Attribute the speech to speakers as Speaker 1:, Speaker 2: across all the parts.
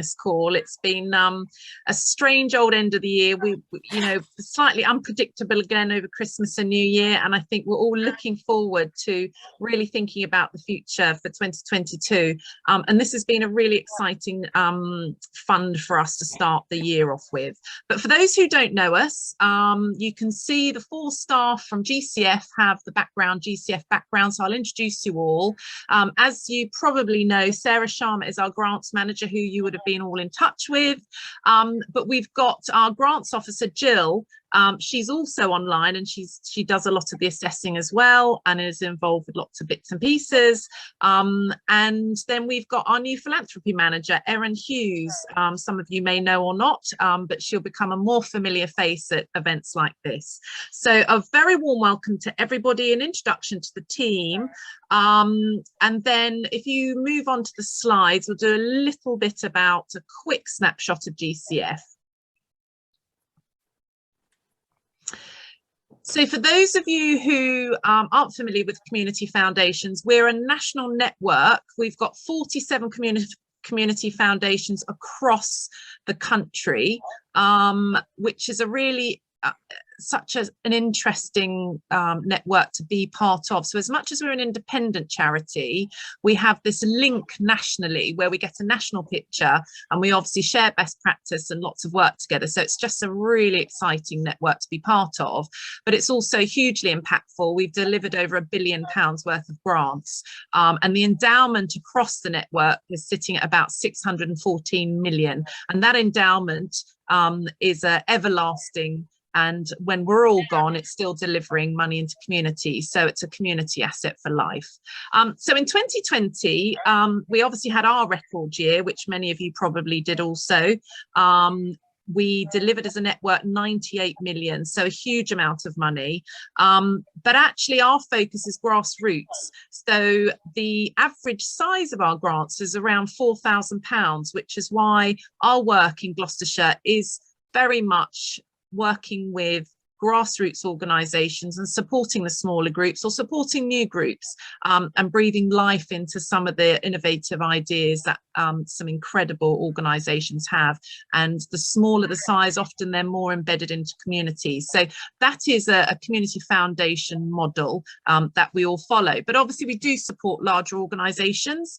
Speaker 1: this call. It's been a strange old end of the year. We you know, slightly unpredictable again over Christmas and New Year, and I think we're all looking forward to really thinking about the future for 2022. And this has been a really exciting fund for us to start the year off with. But for those who don't know us, you can see the 4 staff from GCF have the background, GCF background, so I'll introduce you all. As you probably know, Sarah Sharma is our grants manager, who you would have been all in touch with. But we've got our grants officer, Jill. She's also online, and she does a lot of the assessing as well, and is involved with lots of bits and pieces. And then we've got our new philanthropy manager, Erin Hughes. Some of you may know or not, but she'll become a more familiar face at events like this. So a very warm welcome to everybody, an introduction to the team. And then if you move on to the slides, we'll do a little bit about a quick snapshot of GCF. So for those of you who aren't familiar with community foundations, we're a national network. We've got 47 community foundations across the country, which is a really such an interesting network to be part of. So as much as we're an independent charity, we have this link nationally where we get a national picture, and we obviously share best practice and lots of work together. So it's just a really exciting network to be part of, but it's also hugely impactful. We've delivered over £1 billion worth of grants, and the endowment across the network is sitting at about 614 million. And that endowment is everlasting, and when we're all gone, it's still delivering money into communities. So it's a community asset for life. So in 2020, we obviously had our record year, which many of you probably did also. We delivered as a network 98 million, so a huge amount of money. But actually our focus is grassroots. So the average size of our grants is around £4,000, which is why our work in Gloucestershire is very much working with grassroots organisations and supporting the smaller groups or supporting new groups, and breathing life into some of the innovative ideas that some incredible organisations have. And the smaller the size, often they're more embedded into communities. So that is a community foundation model that we all follow. But obviously we do support larger organisations.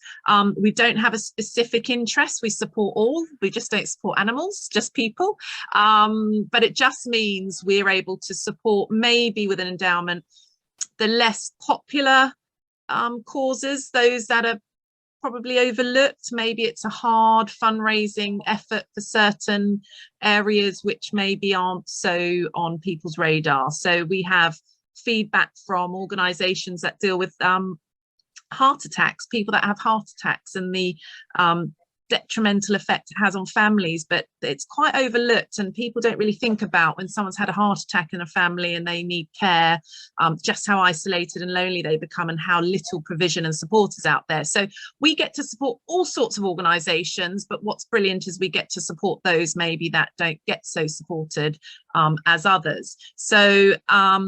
Speaker 1: We don't have a specific interest. We support all. We just don't support animals, just people. But it just means we're able to support, maybe with an endowment, the less popular causes, those that are probably overlooked. Maybe it's a hard fundraising effort for certain areas which maybe aren't so on people's radar. So we have feedback from organisations that deal with heart attacks, people that have heart attacks, and the detrimental effect it has on families, but it's quite overlooked, and people don't really think about when someone's had a heart attack in a family and they need care, just how isolated and lonely they become and how little provision and support is out there. So we get to support all sorts of organisations, but what's brilliant is we get to support those maybe that don't get so supported as others. So I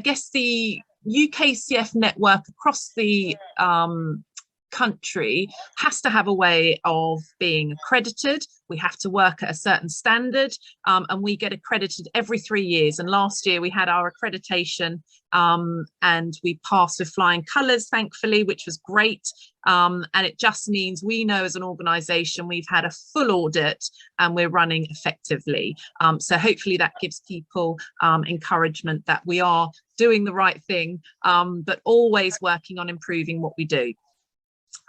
Speaker 1: guess the UKCF network across the country has to have a way of being accredited. We have to work at a certain standard, and we get accredited every 3 years. And last year we had our accreditation, and we passed with flying colours, thankfully, which was great. And it just means we know as an organisation we've had a full audit and we're running effectively. So hopefully that gives people encouragement that we are doing the right thing, but always working on improving what we do.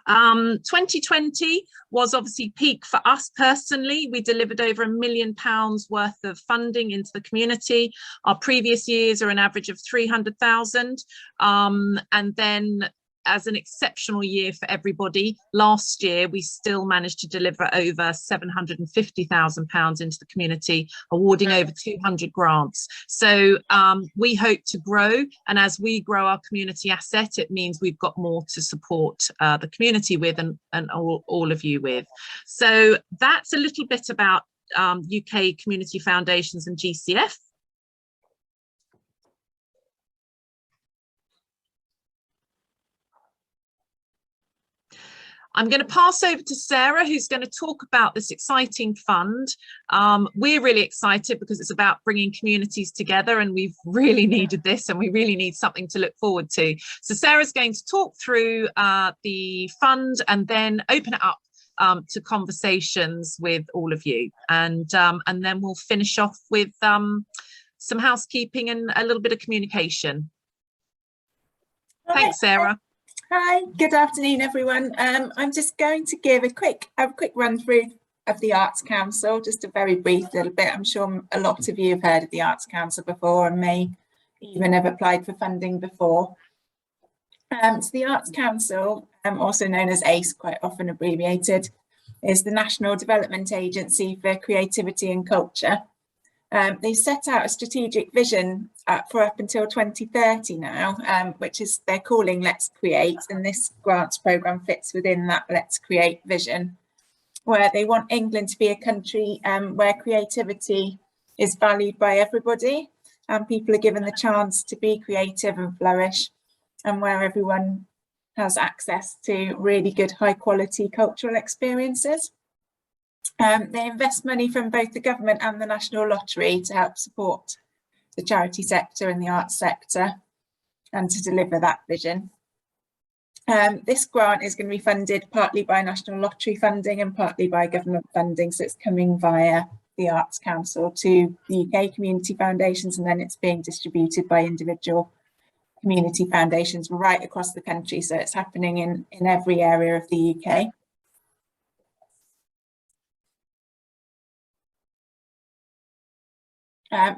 Speaker 1: 2020 was obviously peak for us personally. We delivered over £1 million worth of funding into the community. Our previous years are an average of 300,000, and then as an exceptional year for everybody, last year we still managed to deliver over £750,000 into the community, awarding over 200 grants. So we hope to grow, and as we grow our community asset, it means we've got more to support the community with, and all of you with. So that's a little bit about UK community foundations and GCF. I'm going to pass over to Sarah, who's going to talk about this exciting fund. We're really excited because it's about bringing communities together, and we've really needed this, and we really need something to look forward to. So Sarah's going to talk through the fund and then open it up to conversations with all of you, and then we'll finish off with some housekeeping and a little bit of communication. Thanks, Sarah.
Speaker 2: Hi, good afternoon, everyone. I'm just going to give a quick run through of the Arts Council, just a very brief little bit. I'm sure a lot of you have heard of the Arts Council before and may even have applied for funding before. So the Arts Council, also known as ACE, quite often abbreviated, is the National Development Agency for Creativity and Culture. They set out a strategic vision for up until 2030 now, which is they're calling Let's Create, and this grants programme fits within that Let's Create vision, where they want England to be a country where creativity is valued by everybody, and people are given the chance to be creative and flourish, and where everyone has access to really good high quality cultural experiences. They invest money from both the government and the National Lottery to help support the charity sector and the arts sector and to deliver that vision. This grant is going to be funded partly by National Lottery funding and partly by government funding, so it's coming via the Arts Council to the UK community foundations, and then it's being distributed by individual community foundations right across the country, so it's happening in every area of the UK.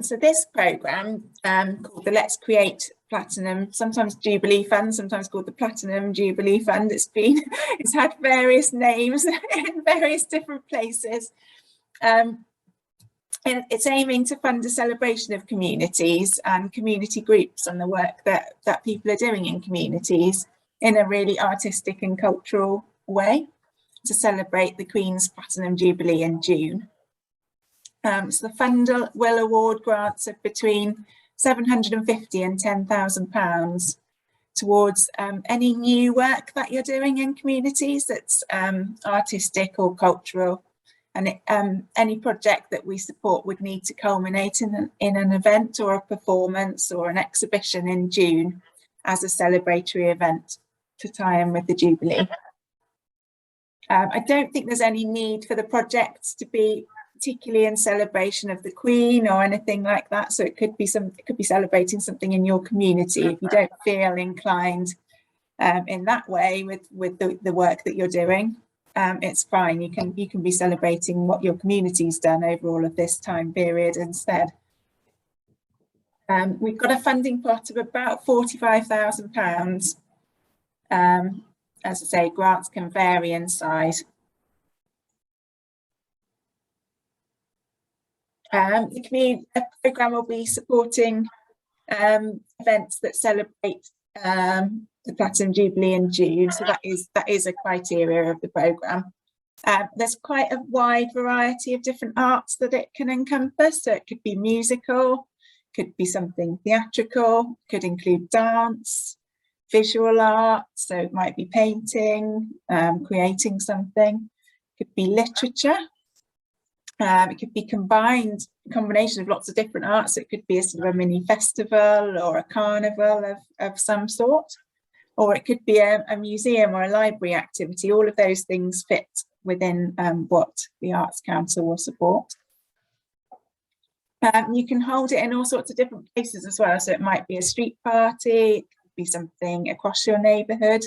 Speaker 2: So this programme, called the Let's Create Platinum, sometimes Jubilee Fund, sometimes called the Platinum Jubilee Fund, it's had various names in various different places. And it's aiming to fund a celebration of communities and community groups and the work that people are doing in communities in a really artistic and cultural way to celebrate the Queen's Platinum Jubilee in June. So the fund will award grants of between £750 and £10,000 towards any new work that you're doing in communities that's artistic or cultural, and any project that we support would need to culminate in an event or a performance or an exhibition in June as a celebratory event to tie in with the Jubilee. I don't think there's any need for the project to be particularly in celebration of the Queen or anything like that, so it could be celebrating something in your community. If you don't feel inclined in that way with the work that you're doing, it's fine. You can be celebrating what your community's done over all of this time period instead. We've got a funding pot of about £45,000. As I say, grants can vary in size. The programme will be supporting events that celebrate the Platinum Jubilee in June, so that is a criteria of the programme. There's quite a wide variety of different arts that it can encompass, so it could be musical, could be something theatrical, could include dance, visual art, so it might be painting, creating something, could be literature. It could be a combination of lots of different arts. It could be a sort of a mini festival or a carnival of some sort, or it could be a museum or a library activity. All of those things fit within what the Arts Council will support. You can hold it in all sorts of different places as well. So it might be a street party, it could be something across your neighbourhood.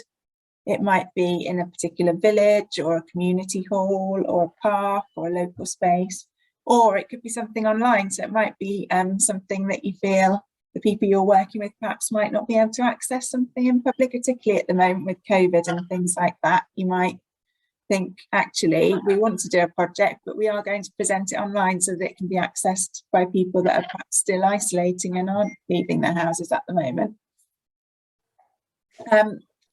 Speaker 2: It might be in a particular village or a community hall or a park or a local space, or it could be something online. So it might be something that you feel the people you're working with perhaps might not be able to access something in public, particularly at the moment with COVID and things like that. You might think, actually, we want to do a project, but we are going to present it online so that it can be accessed by people that are perhaps still isolating and aren't leaving their houses at the moment.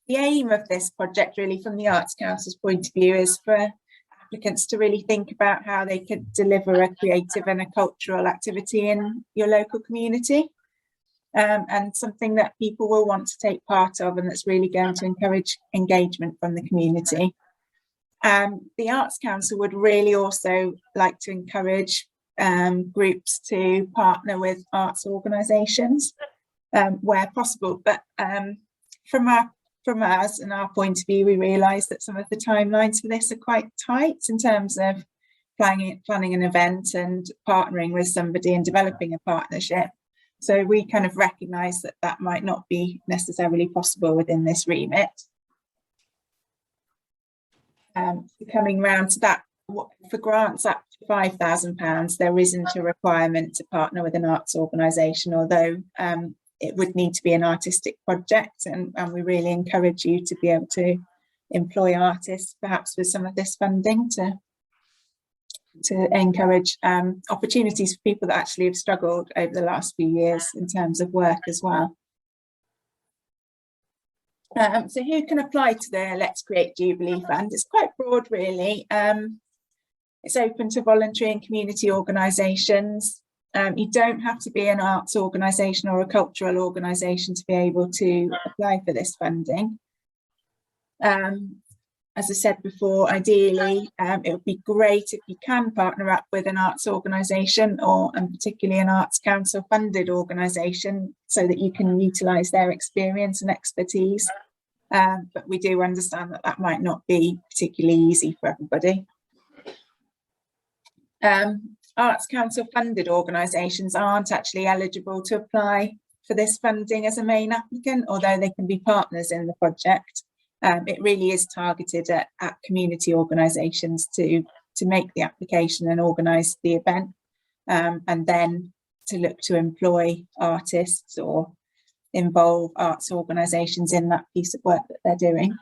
Speaker 2: The aim of this project, really, from the Arts Council's point of view, is for applicants to really think about how they could deliver a creative and a cultural activity in your local community, and something that people will want to take part of and that's really going to encourage engagement from the community. The Arts Council would really also like to encourage groups to partner with arts organisations where possible, but from us and our point of view, we realise that some of the timelines for this are quite tight in terms of planning an event and partnering with somebody and developing a partnership. So we kind of recognise that that might not be necessarily possible within this remit. Coming round to that, for grants up to £5,000, there isn't a requirement to partner with an arts organisation, although it would need to be an artistic project, and we really encourage you to be able to employ artists, perhaps with some of this funding, to encourage opportunities for people that actually have struggled over the last few years in terms of work as well. So who can apply to the Let's Create Jubilee Fund? It's quite broad, really. It's open to voluntary and community organisations. You don't have to be an arts organisation or a cultural organisation to be able to apply for this funding. As I said before, ideally, it would be great if you can partner up with an arts organisation and particularly an Arts Council funded organisation so that you can utilise their experience and expertise. But we do understand that that might not be particularly easy for everybody. Arts Council funded organisations aren't actually eligible to apply for this funding as a main applicant, although they can be partners in the project. It really is targeted at community organisations to make the application and organise the event, and then to look to employ artists or involve arts organisations in that piece of work that they're doing.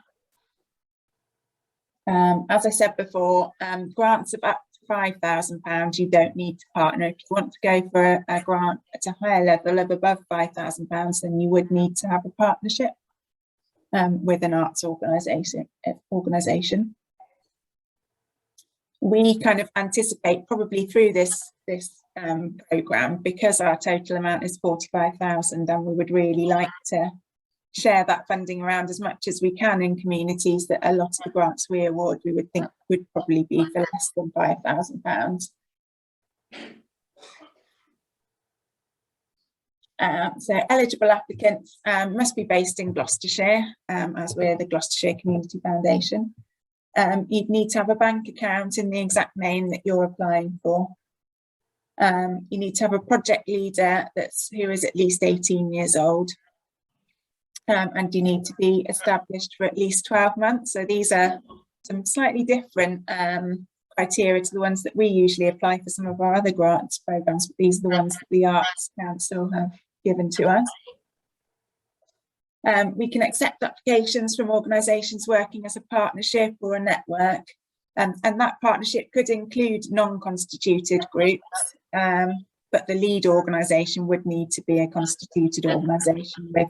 Speaker 2: As I said before, grants of up to £5,000, you don't need to partner. If you want to go for a grant at a higher level of above £5,000, then you would need to have a partnership with an arts organisation. We kind of anticipate probably through this programme, because our total amount is 45,000, and we would really like to share that funding around as much as we can in communities, that a lot of the grants we award we would think would probably be for less than £5,000. So eligible applicants must be based in Gloucestershire, as we're the Gloucestershire Community Foundation. You'd need to have a bank account in the exact name that you're applying for. You need to have a project leader who is at least 18 years old. And you need to be established for at least 12 months. So these are some slightly different criteria to the ones that we usually apply for some of our other grants programmes, but these are the ones that the Arts Council have given to us. We can accept applications from organisations working as a partnership or a network, and that partnership could include non-constituted groups, but the lead organisation would need to be a constituted organisation with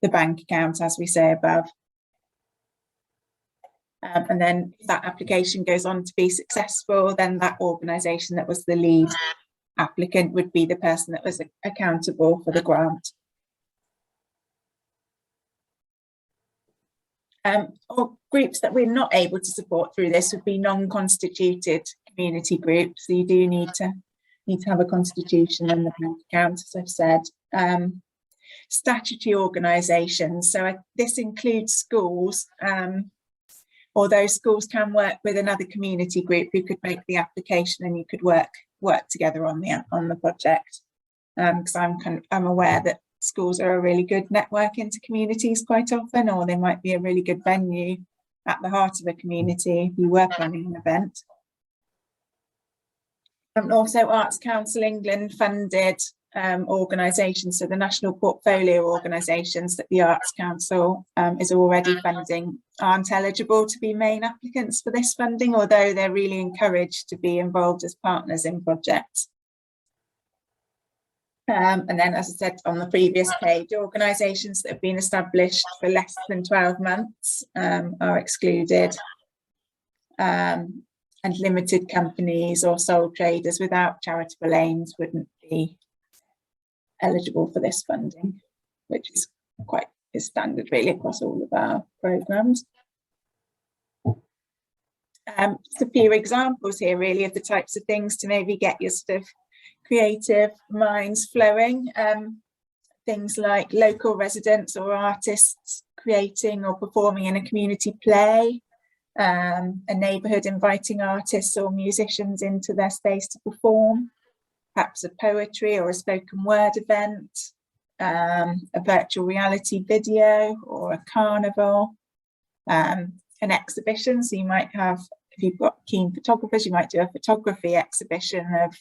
Speaker 2: the bank account, as we say above. And then if that application goes on to be successful, then that organisation that was the lead applicant would be the person that was accountable for the grant. Or groups that we're not able to support through this would be non-constituted community groups. So you do need to have a constitution and the bank account, as I've said. Statutory organisations, so this includes schools, although schools can work with another community group who could make the application, and you could work together on the project. Because I'm aware that schools are a really good network into communities quite often, or they might be a really good venue at the heart of a community if you were planning an event. And also Arts Council England funded organisations, so the national portfolio organisations that the Arts Council is already funding, aren't eligible to be main applicants for this funding, although they're really encouraged to be involved as partners in projects. And then, as I said on the previous page, organisations that have been established for less than 12 months are excluded, and limited companies or sole traders without charitable aims wouldn't be eligible for this funding, which is quite standard really across all of our programmes. Just a few examples here really of the types of things to maybe get your sort of creative minds flowing. Things like local residents or artists creating or performing in a community play, a neighbourhood inviting artists or musicians into their space to perform, perhaps a poetry or a spoken word event, a virtual reality video or a carnival, an exhibition. So you might have, if you've got keen photographers, you might do a photography exhibition of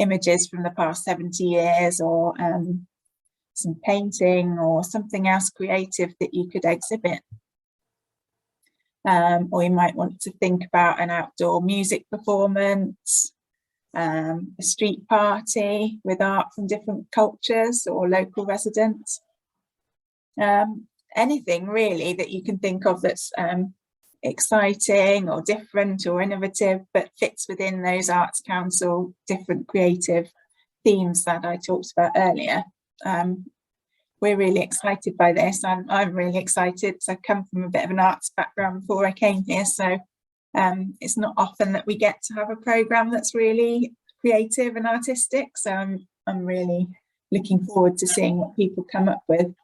Speaker 2: images from the past 70 years, or some painting or something else creative that you could exhibit. Or you might want to think about an outdoor music performance, a street party with art from different cultures or local residents. Anything really that you can think of that's exciting or different or innovative, but fits within those Arts Council different creative themes that I talked about earlier. We're really excited by this. I'm really excited. So I come from a bit of an arts background before I came here, so it's not often that we get to have a programme that's really creative and artistic. So I'm really looking forward to seeing what people come up with.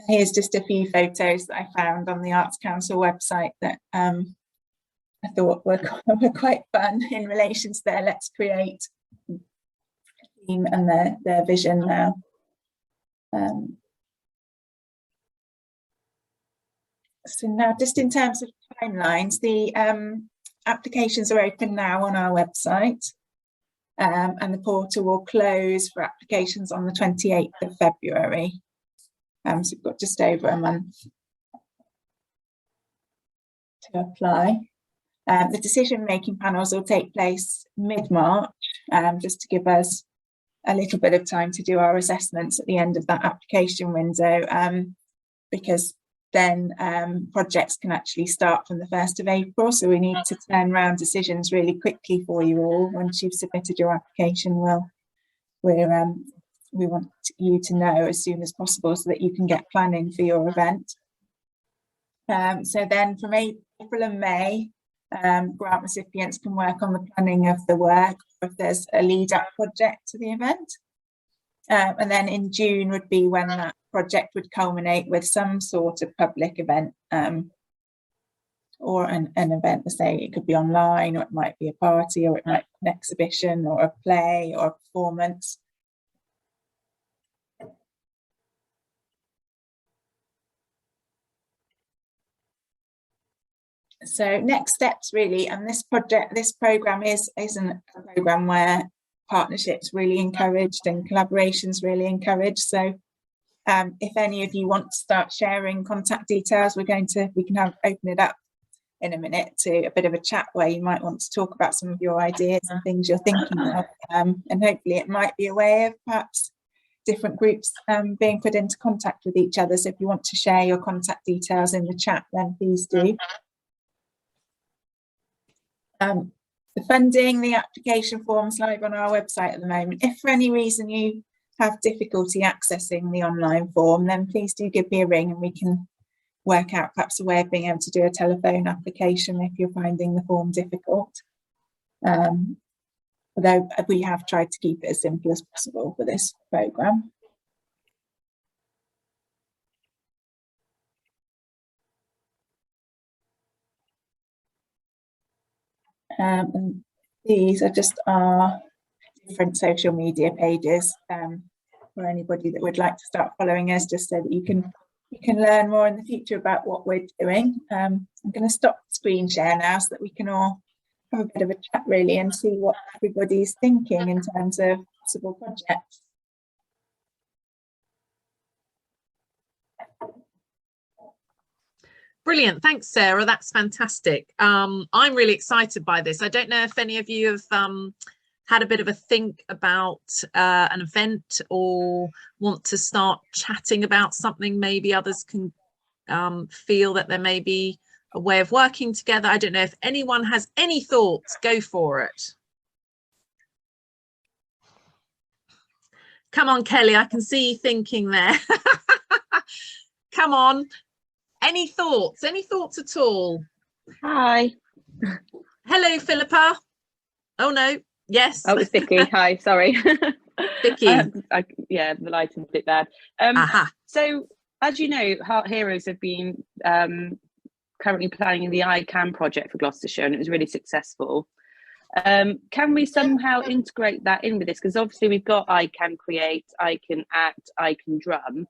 Speaker 2: Here's just a few photos that I found on the Arts Council website that I thought were quite fun in relation to their Let's Create theme and their vision now. So now, just in terms of timelines, the applications are open now on our website, and the portal will close for applications on the 28th of February. So we've got just over a month to apply. The decision-making panels will take place mid-March, just to give us a little bit of time to do our assessments at the end of that application window, because then projects can actually start from the 1st of April. So we need to turn around decisions really quickly for you all. Once you've submitted your application, we want you to know as soon as possible so that you can get planning for your event. So then from April and May, grant recipients can work on the planning of the work, or if there's a lead up project to the event. And then in June would be when that project would culminate with some sort of public event, or an event, to say it could be online, or it might be a party, or it might be an exhibition or a play or a performance. So next steps really, and this programme isn't a programme where partnerships really encouraged and collaborations really encouraged. So if any of you want to start sharing contact details, we can open it up in a minute to a bit of a chat where you might want to talk about some of your ideas and things you're thinking of, and hopefully it might be a way of perhaps different groups being put into contact with each other. So if you want to share your contact details in the chat, then please do. The funding, the application form's live on our website at the moment. If for any reason you have difficulty accessing the online form, then please do give me a ring and we can work out perhaps a way of being able to do a telephone application if you're finding the form difficult. Although we have tried to keep it as simple as possible for this programme. And these are just our different social media pages for anybody that would like to start following us, just so that you can learn more in the future about what we're doing. I'm going to stop screen share now so that we can all have a bit of a chat really and see what everybody's thinking in terms of possible projects.
Speaker 1: Brilliant, thanks Sarah, that's fantastic. I'm really excited by this. I don't know if any of you have had a bit of a think about an event or want to start chatting about something. Maybe others can feel that there may be a way of working together. I don't know if anyone has any thoughts. Go for it. Come on, Kelly, I can see you thinking there. Come on. Any thoughts at all?
Speaker 3: Hi.
Speaker 1: Hello, Philippa. Oh no, yes.
Speaker 3: Oh, it's Vicky. Hi, sorry.
Speaker 1: Vicky.
Speaker 3: Yeah, the lighting's a bit bad. So, as you know, Heart Heroes have been currently planning the ICANN project for Gloucestershire, and it was really successful. Can we somehow integrate that in with this? Because obviously we've got ICANN Create, ICANN Act, ICANN Drum.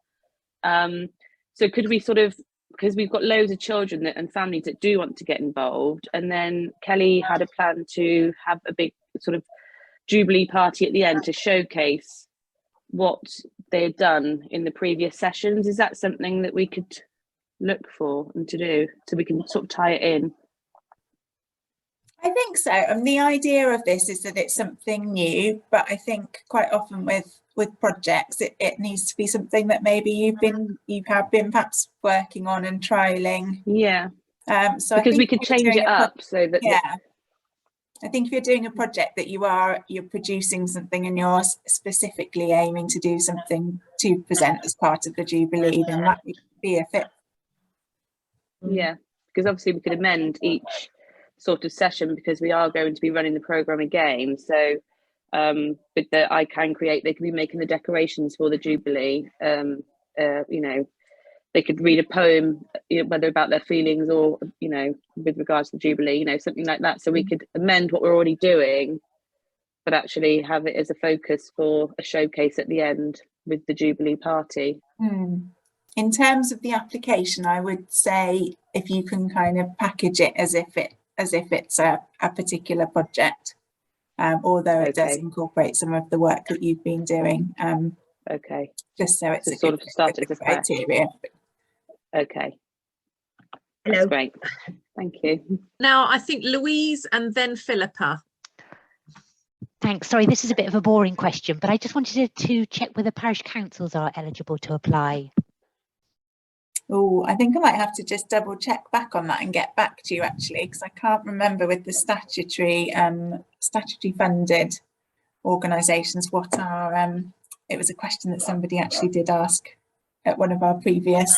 Speaker 3: So could we sort of, because we've got loads of children and families that do want to get involved, and then Kelly had a plan to have a big sort of Jubilee party at the end to showcase what they had done in the previous sessions. Is that something that we could look for and to do, so we can sort of tie it in?
Speaker 2: I think so. And the idea of this is that it's something new, but I think quite often with projects, it needs to be something that maybe you have been perhaps working on and trialing.
Speaker 3: Yeah.
Speaker 2: So
Speaker 3: because we could change it up so that.
Speaker 2: Yeah. I think if you're doing a project that you're producing something and you're specifically aiming to do something to present as part of the Jubilee, then that would be a fit.
Speaker 3: Yeah, because obviously we could amend each sort of session, because we are going to be running the programme again. So with the ICANN Create, they could be making the decorations for the Jubilee. You know, they could read a poem, you know, whether about their feelings or, you know, with regards to the Jubilee, you know, something like that. So we could amend what we're already doing, but actually have it as a focus for a showcase at the end with the Jubilee party.
Speaker 2: In terms of the application, I would say if you can kind of package it as if it's a particular project, although it does incorporate some of the work that you've been doing.
Speaker 3: Okay.
Speaker 2: Just so it's
Speaker 3: sort of start as a criteria. Okay. Hello. That's great. Thank you.
Speaker 1: Now I think Louise and then Philippa.
Speaker 4: Thanks. Sorry, this is a bit of a boring question, but I just wanted to check whether parish councils are eligible to apply.
Speaker 2: Oh, I think I might have to just double check back on that and get back to you, actually, because I can't remember with the statutory funded organisations what are. It was a question that somebody actually did ask at one of our previous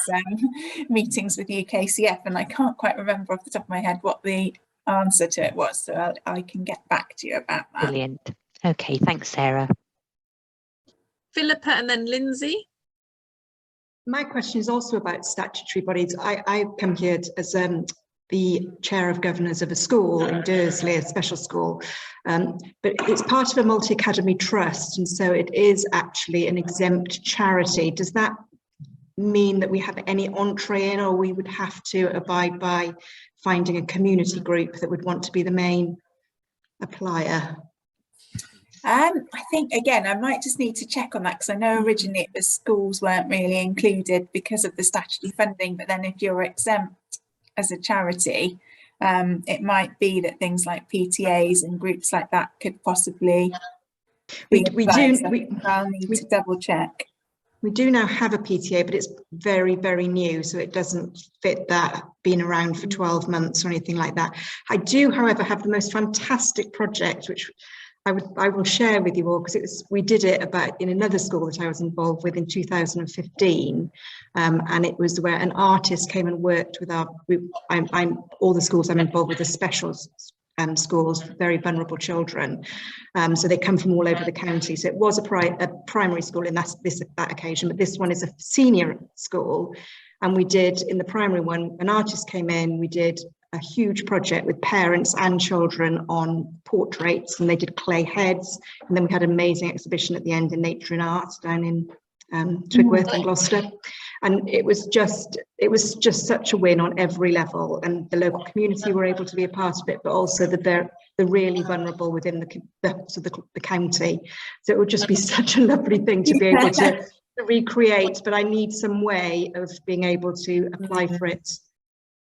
Speaker 2: meetings with UKCF, and I can't quite remember off the top of my head what the answer to it was, so I can get back to you about that.
Speaker 4: Brilliant. Okay, thanks, Sarah.
Speaker 1: Philippa and then Lindsay.
Speaker 5: My question is also about statutory bodies. I come here as the chair of governors of a school in Dursley, a special school, but it's part of a multi-academy trust, and so it is actually an exempt charity. Does that mean that we have any entree in, or we would have to abide by finding a community group that would want to be the main applier?
Speaker 2: I think, again, I might just need to check on that, because I know originally the schools weren't really included because of the statutory funding, but then if you're exempt as a charity, it might be that things like PTAs and groups like that could possibly be applied. I'll need to double check.
Speaker 5: We do now have a PTA, but it's very, very new, so it doesn't fit that being around for 12 months or anything like that. I do, however, have the most fantastic project, which I will share with you all, because we did it in another school that I was involved with in 2015, and it was where an artist came and worked with all the schools I'm involved with are special schools for very vulnerable children, so they come from all over the county. So it was a primary school in that occasion, but this one is a senior school, and we did, in the primary one, an artist came in, we did a huge project with parents and children on portraits, and they did clay heads, and then we had an amazing exhibition at the end in Nature and Art down in Twigworth in Gloucester, and it was just such a win on every level, and the local community were able to be a part of it, but also the really vulnerable within the county. So it would just be such a lovely thing to be able to recreate, but I need some way of being able to apply for it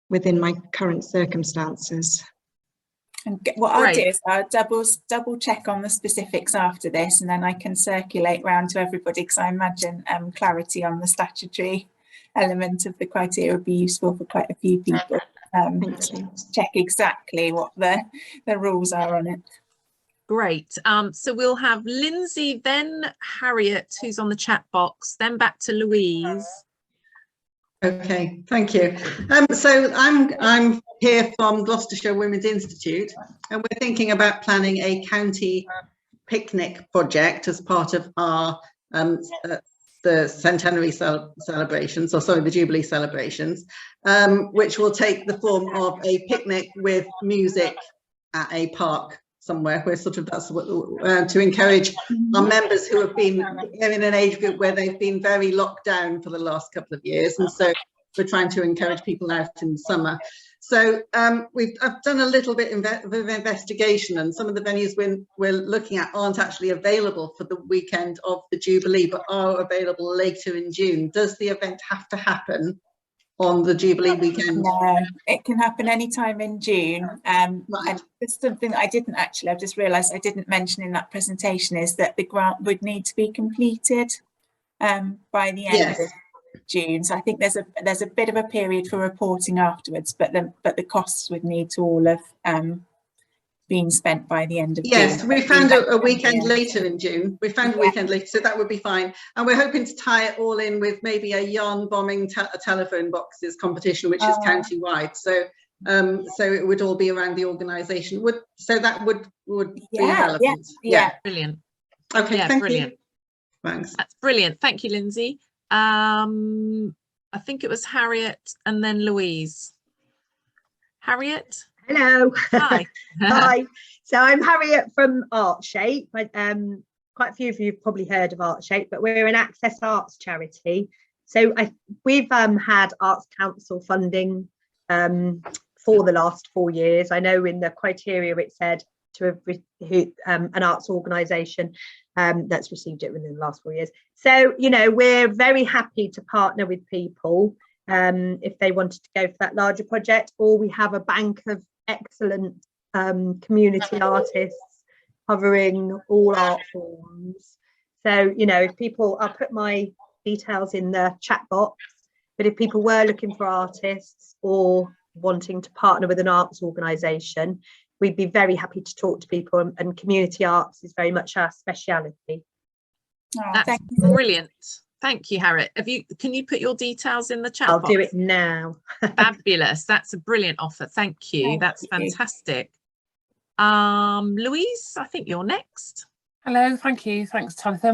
Speaker 5: within my current circumstances.
Speaker 2: And what I'll do is I'll double check on the specifics after this, and then I can circulate round to everybody, because I imagine clarity on the statutory element of the criteria would be useful for quite a few people. Check exactly what the rules are on it.
Speaker 1: Great. So we'll have Lindsay, then Harriet, who's on the chat box, then back to Louise.
Speaker 6: Okay, thank you. So I'm here from Gloucestershire Women's Institute, and we're thinking about planning a county picnic project as part of our the centenary celebrations, or sorry, the Jubilee celebrations, which will take the form of a picnic with music at a park somewhere. We're sort of, that's what to encourage our members who have been in an age group where they've been very locked down for the last couple of years, and so we're trying to encourage people out in the summer. So I've done a little bit of investigation, and some of the venues we're looking at aren't actually available for the weekend of the Jubilee, but are available later in June. Does the event have to happen on the Jubilee weekend?
Speaker 2: No, it can happen anytime in June.
Speaker 6: Right.
Speaker 2: And just something that I've just realised I didn't mention in that presentation is that the grant would need to be completed by the end of June. So I think there's a bit of a period for reporting afterwards, but the costs would need to all have been spent by the end of June.
Speaker 6: Yes, we found a weekend later in June. We found a weekend later, so that would be fine. And we're hoping to tie it all in with maybe a yarn bombing telephone boxes competition, which is county-wide. So so it would all be around the organisation. So that would be relevant.
Speaker 1: Yeah, brilliant.
Speaker 6: Okay, thank
Speaker 1: brilliant.
Speaker 6: you. Thanks.
Speaker 1: That's brilliant. Thank you, Lindsay. I think it was Harriet and then Louise. Harriet?
Speaker 7: Hello.
Speaker 1: Hi.
Speaker 7: Hi. So I'm Harriet from ArtShape. Quite a few of you have probably heard of ArtShape, but we're an Access Arts charity. So we've had Arts Council funding for the last 4 years. I know in the criteria it said to have an arts organisation that's received it within the last 4 years. So, you know, we're very happy to partner with people if they wanted to go for that larger project, or we have a bank of excellent community artists covering all art forms. So, you know, if people, I'll put my details in the chat box, but if people were looking for artists or wanting to partner with an arts organisation, we'd be very happy to talk to people, and community arts is very much our speciality.
Speaker 1: That's brilliant. Thank you, Harriet. Can you put your details in the chat box?
Speaker 7: I'll do it now.
Speaker 1: Fabulous. That's a brilliant offer. Thank you. That's fantastic. Louise, I think you're next.
Speaker 8: Hello, thank you. Thanks, Talitha.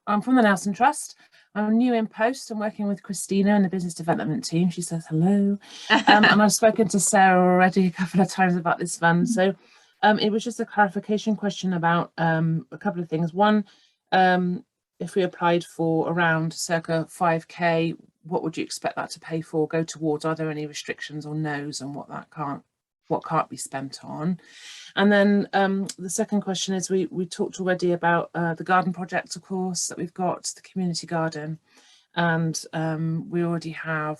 Speaker 8: I'm from the Nelson Trust. I'm new in post. I'm working with Christina in the business development team. She says hello. And I've spoken to Sarah already a couple of times about this fund. So it was just a clarification question about a couple of things. One, if we applied for around circa 5k, what would you expect that to pay for, go towards? Are there any restrictions or no's on what can't be spent on? And then the second question is, we talked already about the garden project, of course, that we've got, the community garden, and we already have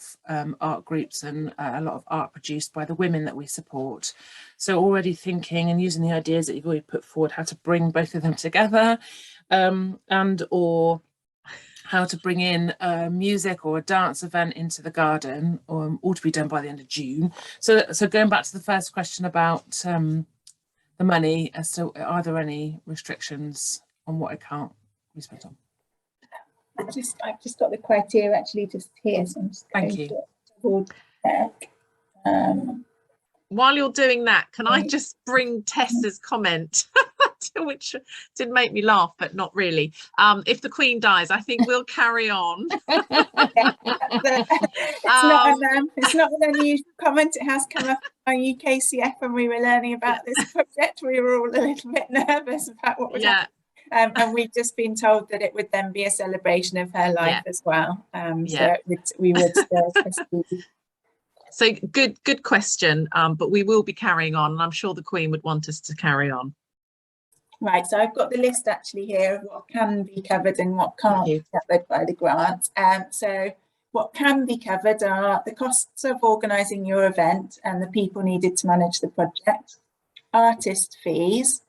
Speaker 8: art groups and a lot of art produced by the women that we support. So already thinking and using the ideas that you've already put forward, how to bring both of them together, and or how to bring in music or a dance event into the garden, all to be done by the end of June. So going back to the first question about the money, as to are there any restrictions on what it can't be spent on?
Speaker 2: I've just got the criteria actually just here, so I'm just going to double check.
Speaker 1: While you're doing that, can I just bring Tessa's comment, which did make me laugh, but not really. If the Queen dies, I think we'll carry on.
Speaker 2: It's not an unusual comment. It has come up on UKCF when we were learning about this project. We were all a little bit nervous about what would happen. And we've just been told that it would then be a celebration of her life as well. So we would still proceed.
Speaker 1: So good question, but we will be carrying on, and I'm sure the Queen would want us to carry on.
Speaker 2: Right, so I've got the list actually here of what can be covered and what can't be covered by the grant. So what can be covered are the costs of organising your event and the people needed to manage the project, artist fees,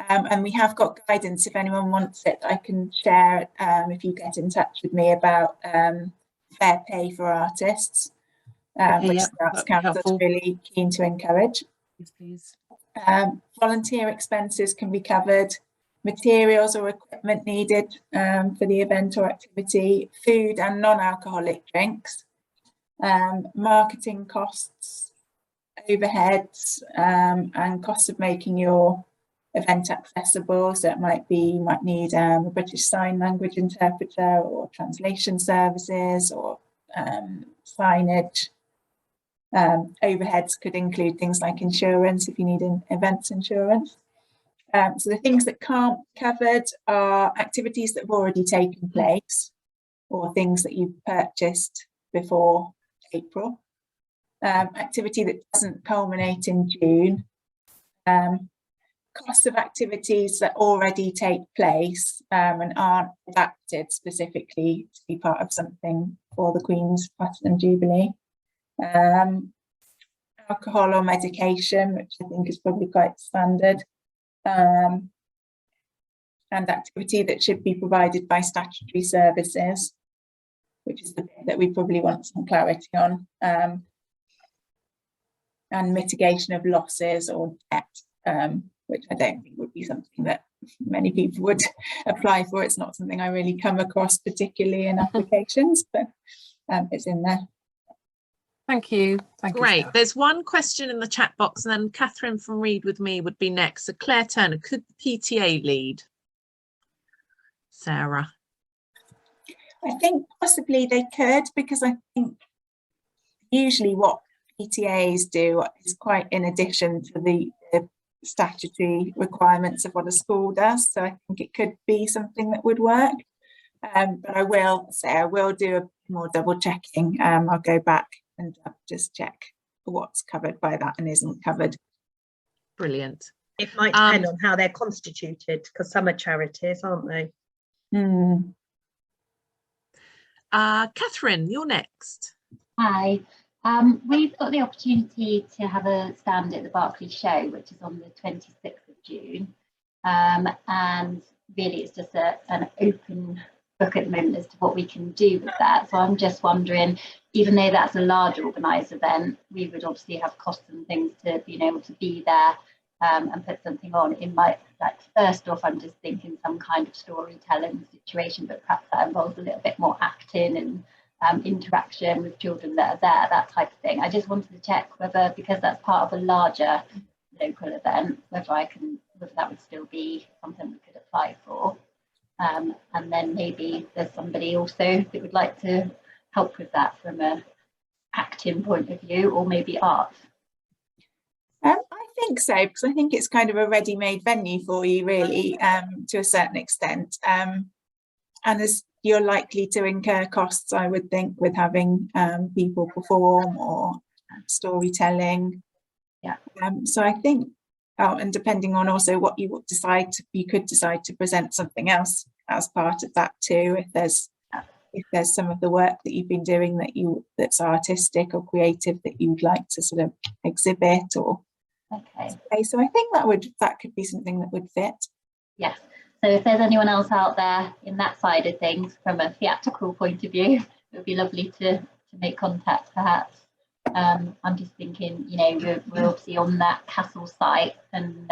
Speaker 2: and we have got guidance if anyone wants it. I can share it if you get in touch with me about fair pay for artists, which the Arts Council is really keen to encourage.
Speaker 8: Yes, please.
Speaker 2: Volunteer expenses can be covered, materials or equipment needed for the event or activity, food and non-alcoholic drinks, marketing costs, overheads, and costs of making your event accessible. So it might be, you might need a British Sign Language interpreter or translation services or signage. Overheads could include things like insurance if you need an events insurance. So the things that can't be covered are activities that have already taken place or things that you've purchased before April. Activity that doesn't culminate in June. Costs of activities that already take place and aren't adapted specifically to be part of something for the Queen's Platinum Jubilee. Alcohol or medication, which I think is probably quite standard. And activity that should be provided by statutory services, which is the bit that we probably want some clarity on. And mitigation of losses or debt, which I don't think would be something that many people would apply for. It's not something I really come across particularly in applications, but it's in there.
Speaker 8: Thank you. Thank you.
Speaker 1: Great. There's one question in the chat box, and then Catherine from Read With Me would be next. So Claire Turner, could the PTA lead? Sarah.
Speaker 2: I think possibly they could, because I think usually what PTAs do is quite in addition to the statutory requirements of what a school does. So I think it could be something that would work. But I will say I will do a more double checking. I'll go back and just check what's covered by that and isn't covered.
Speaker 1: Brilliant.
Speaker 7: It might depend on how they're constituted, because some are charities, aren't they?
Speaker 1: Catherine, you're next.
Speaker 9: Hi. We've got the opportunity to have a stand at the Barclays show, which is on the 26th of June. And really it's just an open book at the moment as to what we can do with that. So I'm just wondering, even though that's a large organised event, we would obviously have costs and things to being able to be there and put something on. It might, like, first off, I'm just thinking some kind of storytelling situation, but perhaps that involves a little bit more acting and interaction with children that are there, that type of thing. I just wanted to check whether, because that's part of a larger local event, whether that would still be something we could apply for. And then maybe there's somebody also that would like to help with that from a acting point of view, or maybe art.
Speaker 2: I think so, because I think it's kind of a ready-made venue for you, really, to a certain extent. And as you're likely to incur costs, I would think, with having people perform or storytelling.
Speaker 9: Yeah.
Speaker 2: So I think, and depending on also what you would decide, you could decide to present something else as part of that too. If there's some of the work that you've been doing that's artistic or creative that you'd like to sort of exhibit or. Okay. So I think that could be something that would fit.
Speaker 9: Yes. So if there's anyone else out there in that side of things from a theatrical point of view, it would be lovely to make contact perhaps. I'm just thinking, we're obviously on that castle site, and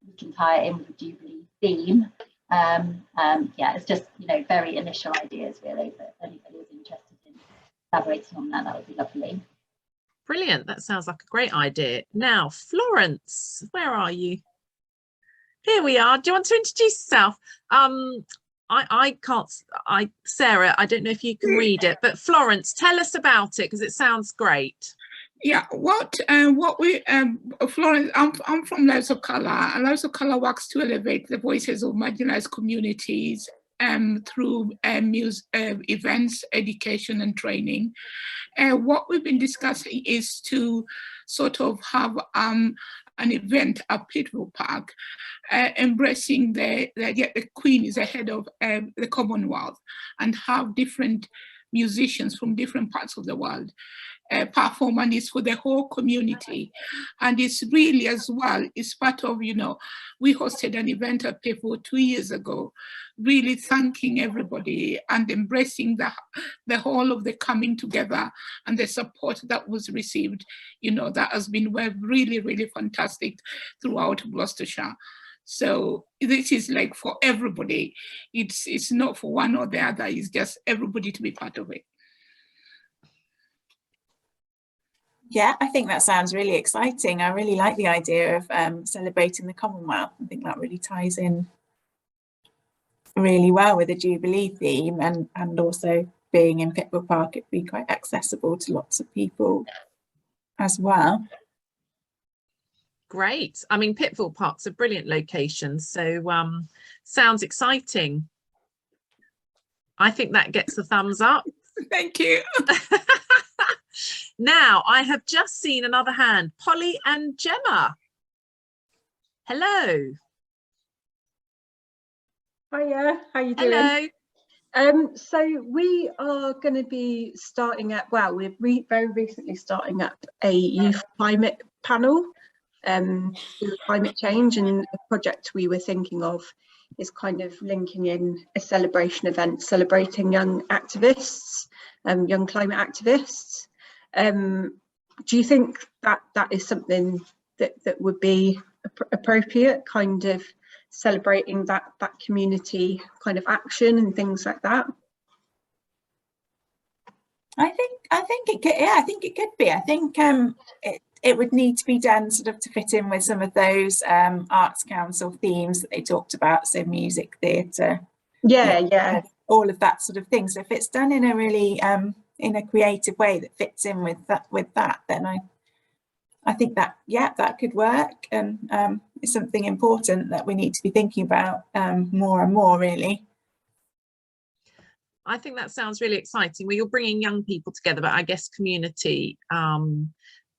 Speaker 9: we can tie it in with the Jubilee theme. Yeah, it's just, very initial ideas really, but if anybody is interested in collaborating on that would be lovely.
Speaker 1: Brilliant. That sounds like a great idea. Now, Florence, where are you? Here we are. Do you want to introduce yourself? Sarah, I don't know if you can read it, but Florence, tell us about it, because it sounds great.
Speaker 10: Yeah, Florence, I'm from Lives of Colour, and Lives of Colour works to elevate the voices of marginalised communities through events, education and training. What we've been discussing is to sort of have an event at Pittville Park, embracing the Queen is the head of the Commonwealth, and have different musicians from different parts of the world perform, and it's for the whole community. And it's really, as well, it's part of, we hosted an event at Pittville 2 years ago, really thanking everybody and embracing the whole of the coming together and the support that was received, that has been really, really fantastic throughout Gloucestershire. So this is like for everybody. It's not for one or the other. It's just everybody to be part of it.
Speaker 2: Yeah, I think that sounds really exciting. I really like the idea of celebrating the Commonwealth. I think that really ties in really well with the Jubilee theme, and also being in Pittville Park, it'd be quite accessible to lots of people as well.
Speaker 1: Great. I mean, Pittville Park's a brilliant location, so sounds exciting. I think that gets the thumbs up.
Speaker 10: Thank you.
Speaker 1: Now, I have just seen another hand, Polly and Gemma. Hello.
Speaker 11: Hiya, how you doing?
Speaker 1: Hello.
Speaker 11: So we are going to be starting at, well, we're very recently starting up a youth climate panel with climate change, and the project we were thinking of is kind of linking in a celebration event celebrating young activists, young climate activists. Do you think that is something that would be appropriate, kind of celebrating that community kind of action and things like that?
Speaker 2: I think it could, yeah, I think it could be. I think it would need to be done sort of to fit in with some of those Arts Council themes that they talked about, so music, theatre,
Speaker 11: yeah,
Speaker 2: all of that sort of thing. So if it's done in a really in a creative way that fits in with that, then I think that, yeah, that could work, and it's something important that we need to be thinking about more and more, really.
Speaker 1: I think that sounds really exciting. Well, you're bringing young people together, but I guess community.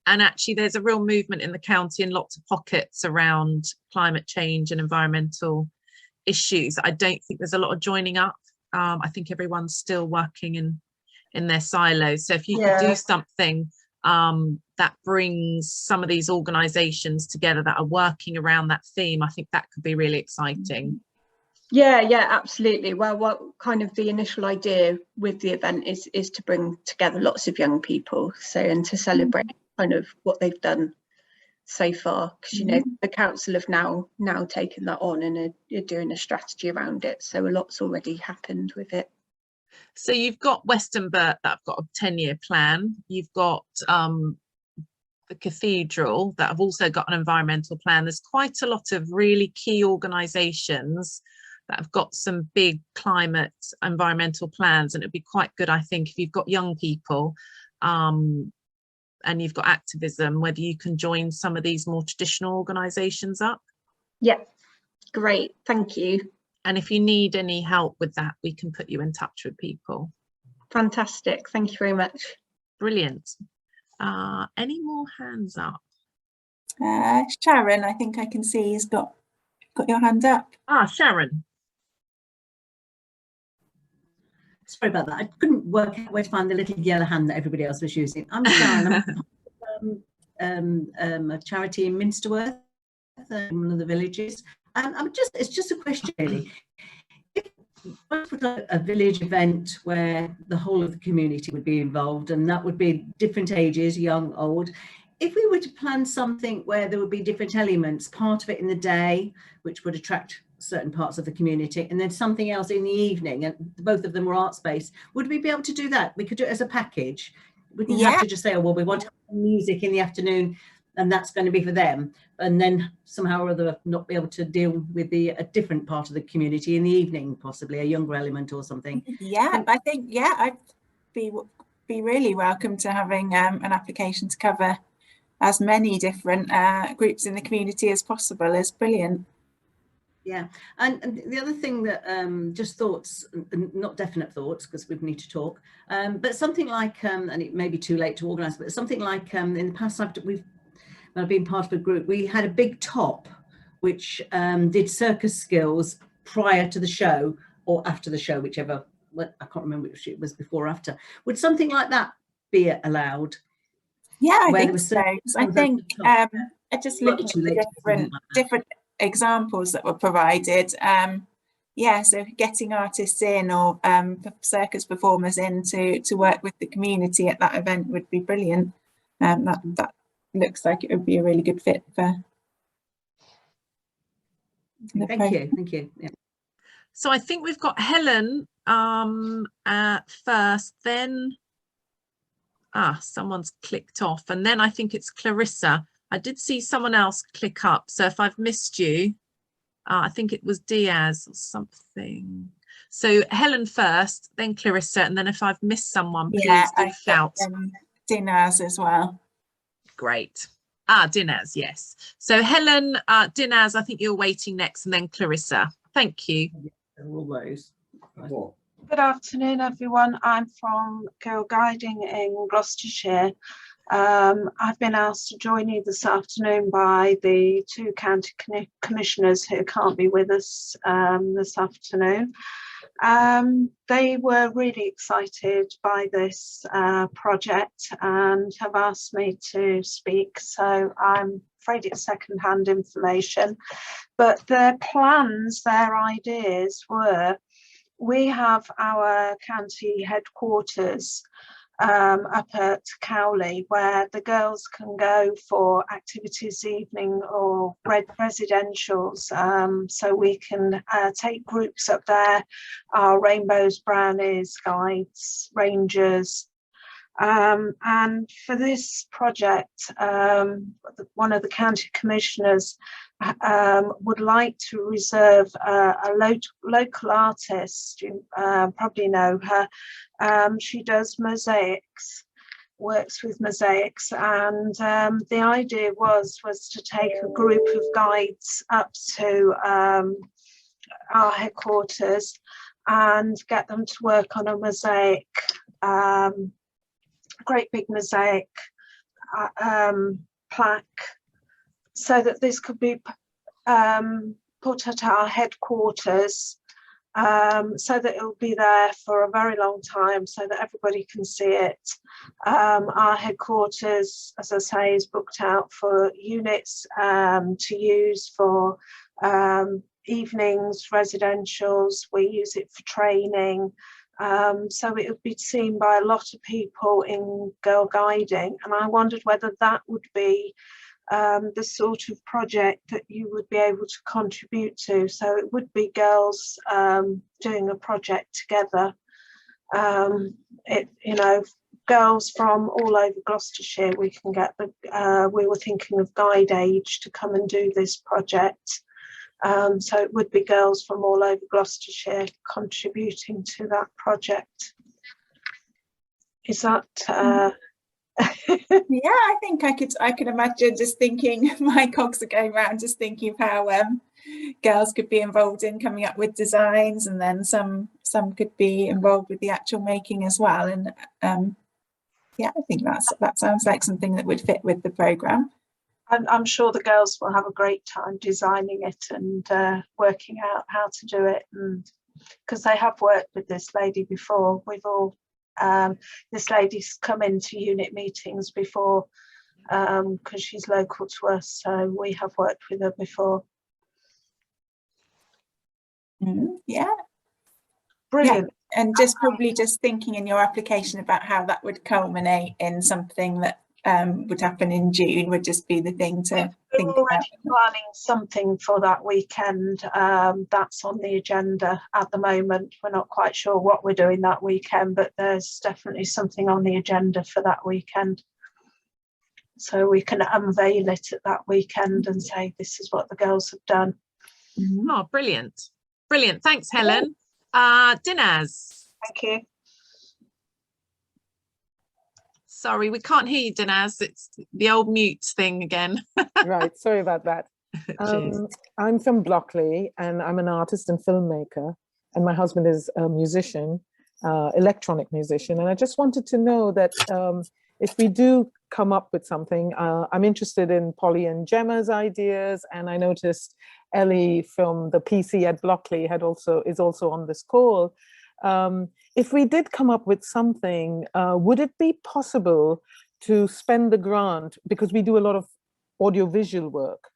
Speaker 1: And actually, there's a real movement in the county in lots of pockets around climate change and environmental issues. I don't think there's a lot of joining up. I think everyone's still working in their silos. So if you could do something that brings some of these organisations together that are working around that theme, I think that could be really exciting.
Speaker 11: Yeah, absolutely. Well, what kind of the initial idea with the event is to bring together lots of young people, so, and to celebrate kind of what they've done so far, because you know the council have now taken that on and are doing a strategy around it, so a lot's already happened with it.
Speaker 1: So you've got Western Burt that have got a 10-year plan. You've got the Cathedral that have also got an environmental plan. There's quite a lot of really key organisations that have got some big climate environmental plans, and it'd be quite good, I think, if you've got young people and you've got activism, whether you can join some of these more traditional organisations up.
Speaker 11: Yeah, great, thank you.
Speaker 1: And if you need any help with that, we can put you in touch with people.
Speaker 11: Fantastic, thank you very much.
Speaker 1: Brilliant. Any more hands up?
Speaker 2: Sharon, I think I can see you've got your hand up.
Speaker 1: Sharon.
Speaker 12: Sorry about that. I couldn't work out where to find the little yellow hand that everybody else was using. I'm Sharon. I'm a charity in Minsterworth, one of the villages. It's just a question really. If I put a village event where the whole of the community would be involved, and that would be different ages, young, old. If we were to plan something where there would be different elements, part of it in the day, which would attract certain parts of the community, and then something else in the evening, and both of them were art space, would we be able to do that? We could do it as a package. We wouldn't have to just say, oh, well, we want music in the afternoon and that's going to be for them, and then somehow or other not be able to deal with a different part of the community in the evening, possibly a younger element or something.
Speaker 2: Yeah, I think, yeah, I'd be really welcome to having an application to cover as many different groups in the community as possible. Is brilliant.
Speaker 12: Yeah, and the other thing that just thoughts, not definite thoughts, because we need to talk, but something like, and it may be too late to organise, but something like in the past I've been part of a group, we had a big top which did circus skills prior to the show or after the show, whichever, I can't remember which it was, before or after. Would something like that be allowed?
Speaker 2: Yeah, I think so. I think I just looked at the different examples that were provided. Yeah, so getting artists in or circus performers in to work with the community at that event would be brilliant. That looks like it would be a really good fit for
Speaker 12: Thank you. Yeah.
Speaker 1: So I think we've got Helen first, then someone's clicked off, and then I think it's Clarissa. I did see someone else click up, so if I've missed you, I think it was Diaz or something. So Helen first, then Clarissa, and then if I've missed someone, please do shout.
Speaker 2: Diaz as well.
Speaker 1: Great. Dinaz, yes. So Helen, Dinaz, I think you're waiting next, and then Clarissa. Thank you.
Speaker 12: Always.
Speaker 13: Good afternoon, everyone. I'm from Girl Guiding in Gloucestershire. I've been asked to join you this afternoon by the two county commissioners who can't be with us this afternoon. They were really excited by this project and have asked me to speak, so I'm afraid it's second-hand information, but their plans, their ideas were, we have our county headquarters up at Cowley, where the girls can go for activities evening or residentials, so we can take groups up there, our rainbows, brownies, guides, rangers, and for this project, one of the county commissioners would like to reserve a local artist. You probably know her. She does mosaics, works with mosaics, and the idea was to take a group of guides up to our headquarters and get them to work on a mosaic, great big mosaic plaque, so that this could be put at our headquarters, so that it will be there for a very long time, so that everybody can see it. Our headquarters, as I say, is booked out for units to use for evenings, residentials. We use it for training. So it would be seen by a lot of people in Girl Guiding, and I wondered whether that would be the sort of project that you would be able to contribute to. So it would be girls doing a project together. Girls from all over Gloucestershire, we can get we were thinking of Guide Age to come and do this project. So it would be girls from all over Gloucestershire contributing to that project. Is that
Speaker 2: Yeah, I think I could imagine, just thinking, my cogs are going around, just thinking of how girls could be involved in coming up with designs, and then some could be involved with the actual making as well. And yeah, I think that sounds like something that would fit with the programme.
Speaker 13: I'm sure the girls will have a great time designing it and working out how to do it, and because they have worked with this lady before. We've all this lady's come into unit meetings before, because she's local to us, so we have worked with her before.
Speaker 2: Yeah,
Speaker 13: brilliant.
Speaker 2: Yeah. And just probably just thinking in your application about how that would culminate in something that would happen in June would just be the thing to think about.
Speaker 13: We're already planning something for that weekend. That's on the agenda at the moment. We're not quite sure what we're doing that weekend, but there's definitely something on the agenda for that weekend. So we can unveil it at that weekend and say, this is what the girls have done.
Speaker 1: Oh, brilliant. Brilliant. Thanks, Helen. Dinaz.
Speaker 13: Thank you.
Speaker 1: Sorry, we can't hear you, Dinaz. It's the old mute thing again.
Speaker 14: Right, sorry about that. I'm from Blockley, and I'm an artist and filmmaker, and my husband is a musician, electronic musician. And I just wanted to know that if we do come up with something, I'm interested in Polly and Gemma's ideas, and I noticed Ellie from the PC at Blockley is also on this call. If we did come up with something, would it be possible to spend the grant, because we do a lot of audiovisual work,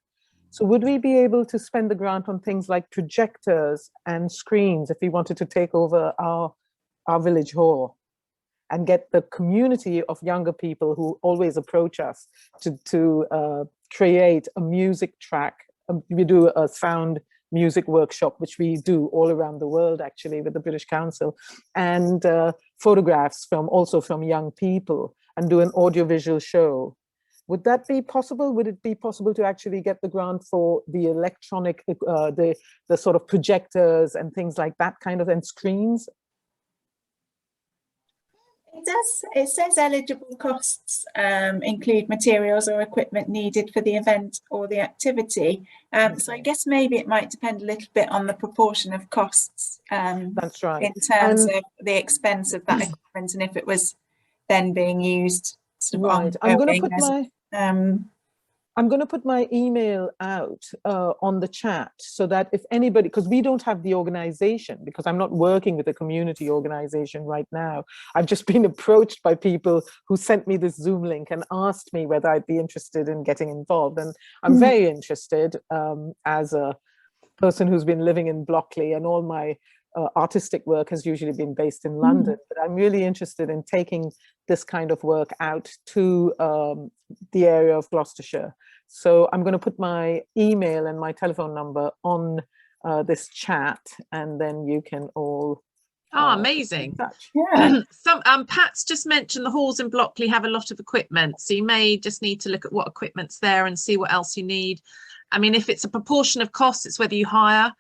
Speaker 14: so would we be able to spend the grant on things like projectors and screens if we wanted to take over our village hall and get the community of younger people who always approach us to create a music track? We do a sound music workshop, which we do all around the world, actually, with the British Council, and photographs also from young people, and do an audiovisual show. Would that be possible? Would it be possible to actually get the grant for the electronic, the sort of projectors and things like that kind of, and screens?
Speaker 2: It does. It says eligible costs include materials or equipment needed for the event or the activity. So I guess maybe it might depend a little bit on the proportion of costs.
Speaker 14: That's right.
Speaker 2: In terms of the expense of that equipment, and if it was then being used sort of
Speaker 14: right. I'm going to put my email out on the chat, so that if anybody, because we don't have the organization, because I'm not working with a community organization right now. I've just been approached by people who sent me this Zoom link and asked me whether I'd be interested in getting involved. And I'm very interested as a person who's been living in Blockley, and all my artistic work has usually been based in London, but I'm really interested in taking this kind of work out to the area of Gloucestershire. So I'm going to put my email and my telephone number on this chat, and then you can all
Speaker 1: amazing.
Speaker 2: Yeah.
Speaker 1: Pat's just mentioned the halls in Blockley have a lot of equipment, so you may just need to look at what equipment's there and see what else you need. I mean, if it's a proportion of costs, it's whether you hire.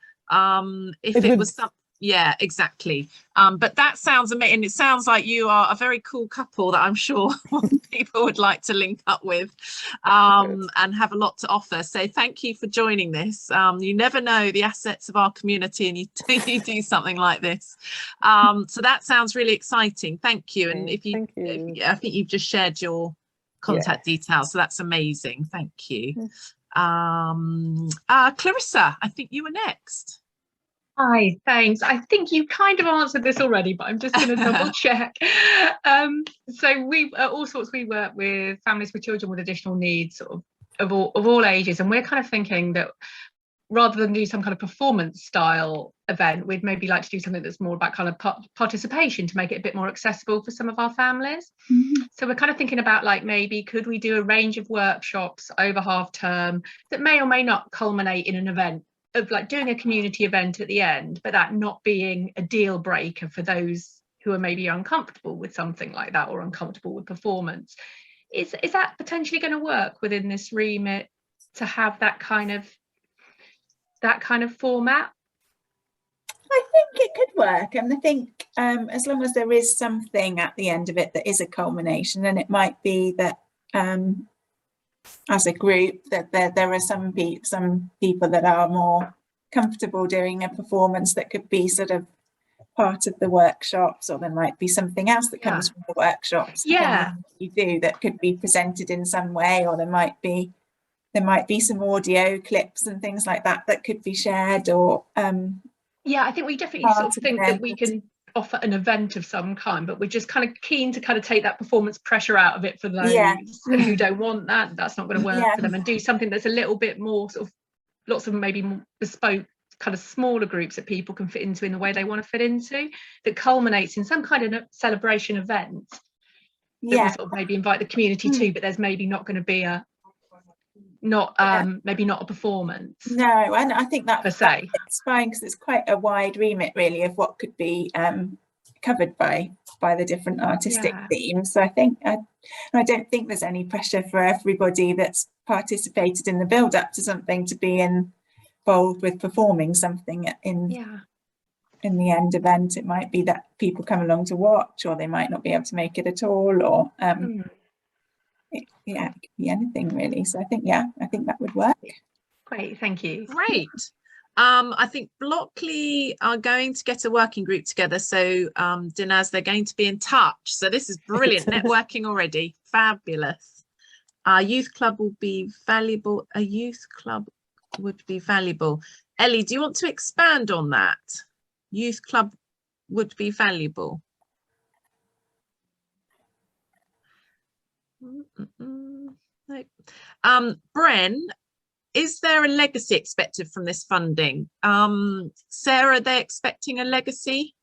Speaker 1: If it was something, yeah, exactly. But that sounds amazing. It sounds like you are a very cool couple that I'm sure people would like to link up with, and have a lot to offer. So thank you for joining this. You never know the assets of our community, and you do something like this. So that sounds really exciting. Thank you. And I think you've just shared your contact details, so that's amazing. Thank you. Clarissa, I think you were next.
Speaker 15: Hi, thanks. I think you kind of answered this already, but I'm just going to double check. So we all sorts. We work with families with children with additional needs, sort of all ages, and we're kind of thinking that rather than do some kind of performance style event, we'd maybe like to do something that's more about kind of participation, to make it a bit more accessible for some of our families. So we're kind of thinking about, like, maybe could we do a range of workshops over half term that may or may not culminate in an event, of like doing a community event at the end, but that not being a deal breaker for those who are maybe uncomfortable with something like that, or uncomfortable with performance. Is that potentially going to work within this remit, to have that kind of format?
Speaker 2: I think it could work, and I think as long as there is something at the end of it that is a culmination, then it might be that as a group that there are some people that are more comfortable doing a performance that could be sort of part of the workshops, or there might be something else that comes from the workshops you do that could be presented in some way, or there might be some audio clips and things like that that could be shared, or
Speaker 15: yeah, I think we definitely sort of think that we can offer an event of some kind, but we're just kind of keen to kind of take that performance pressure out of it for those who don't want that. That's not going to work for them, and do something that's a little bit more sort of, lots of maybe more bespoke kind of smaller groups that people can fit into in the way they want to fit into, that culminates in some kind of celebration event that will sort of maybe invite the community to, but there's maybe not going to be maybe not a performance.
Speaker 2: No, and I think that
Speaker 15: per se
Speaker 2: it's fine, because it's quite a wide remit really of what could be covered by the different artistic themes. So I think I don't think there's any pressure for everybody that's participated in the build up to something to be involved with performing something in the end event. It might be that people come along to watch, or they might not be able to make it at all, or it could be anything really. So I think that would work.
Speaker 15: Great, thank you.
Speaker 1: Great. I think Blockley are going to get a working group together, so Dinaz, they're going to be in touch. So this is brilliant networking already. Fabulous. Our youth club will be valuable. A youth club would be valuable. Ellie, do you want to expand on that? Youth club would be valuable. No. Bren, is there a legacy expected from this funding? Sarah, are they expecting a legacy?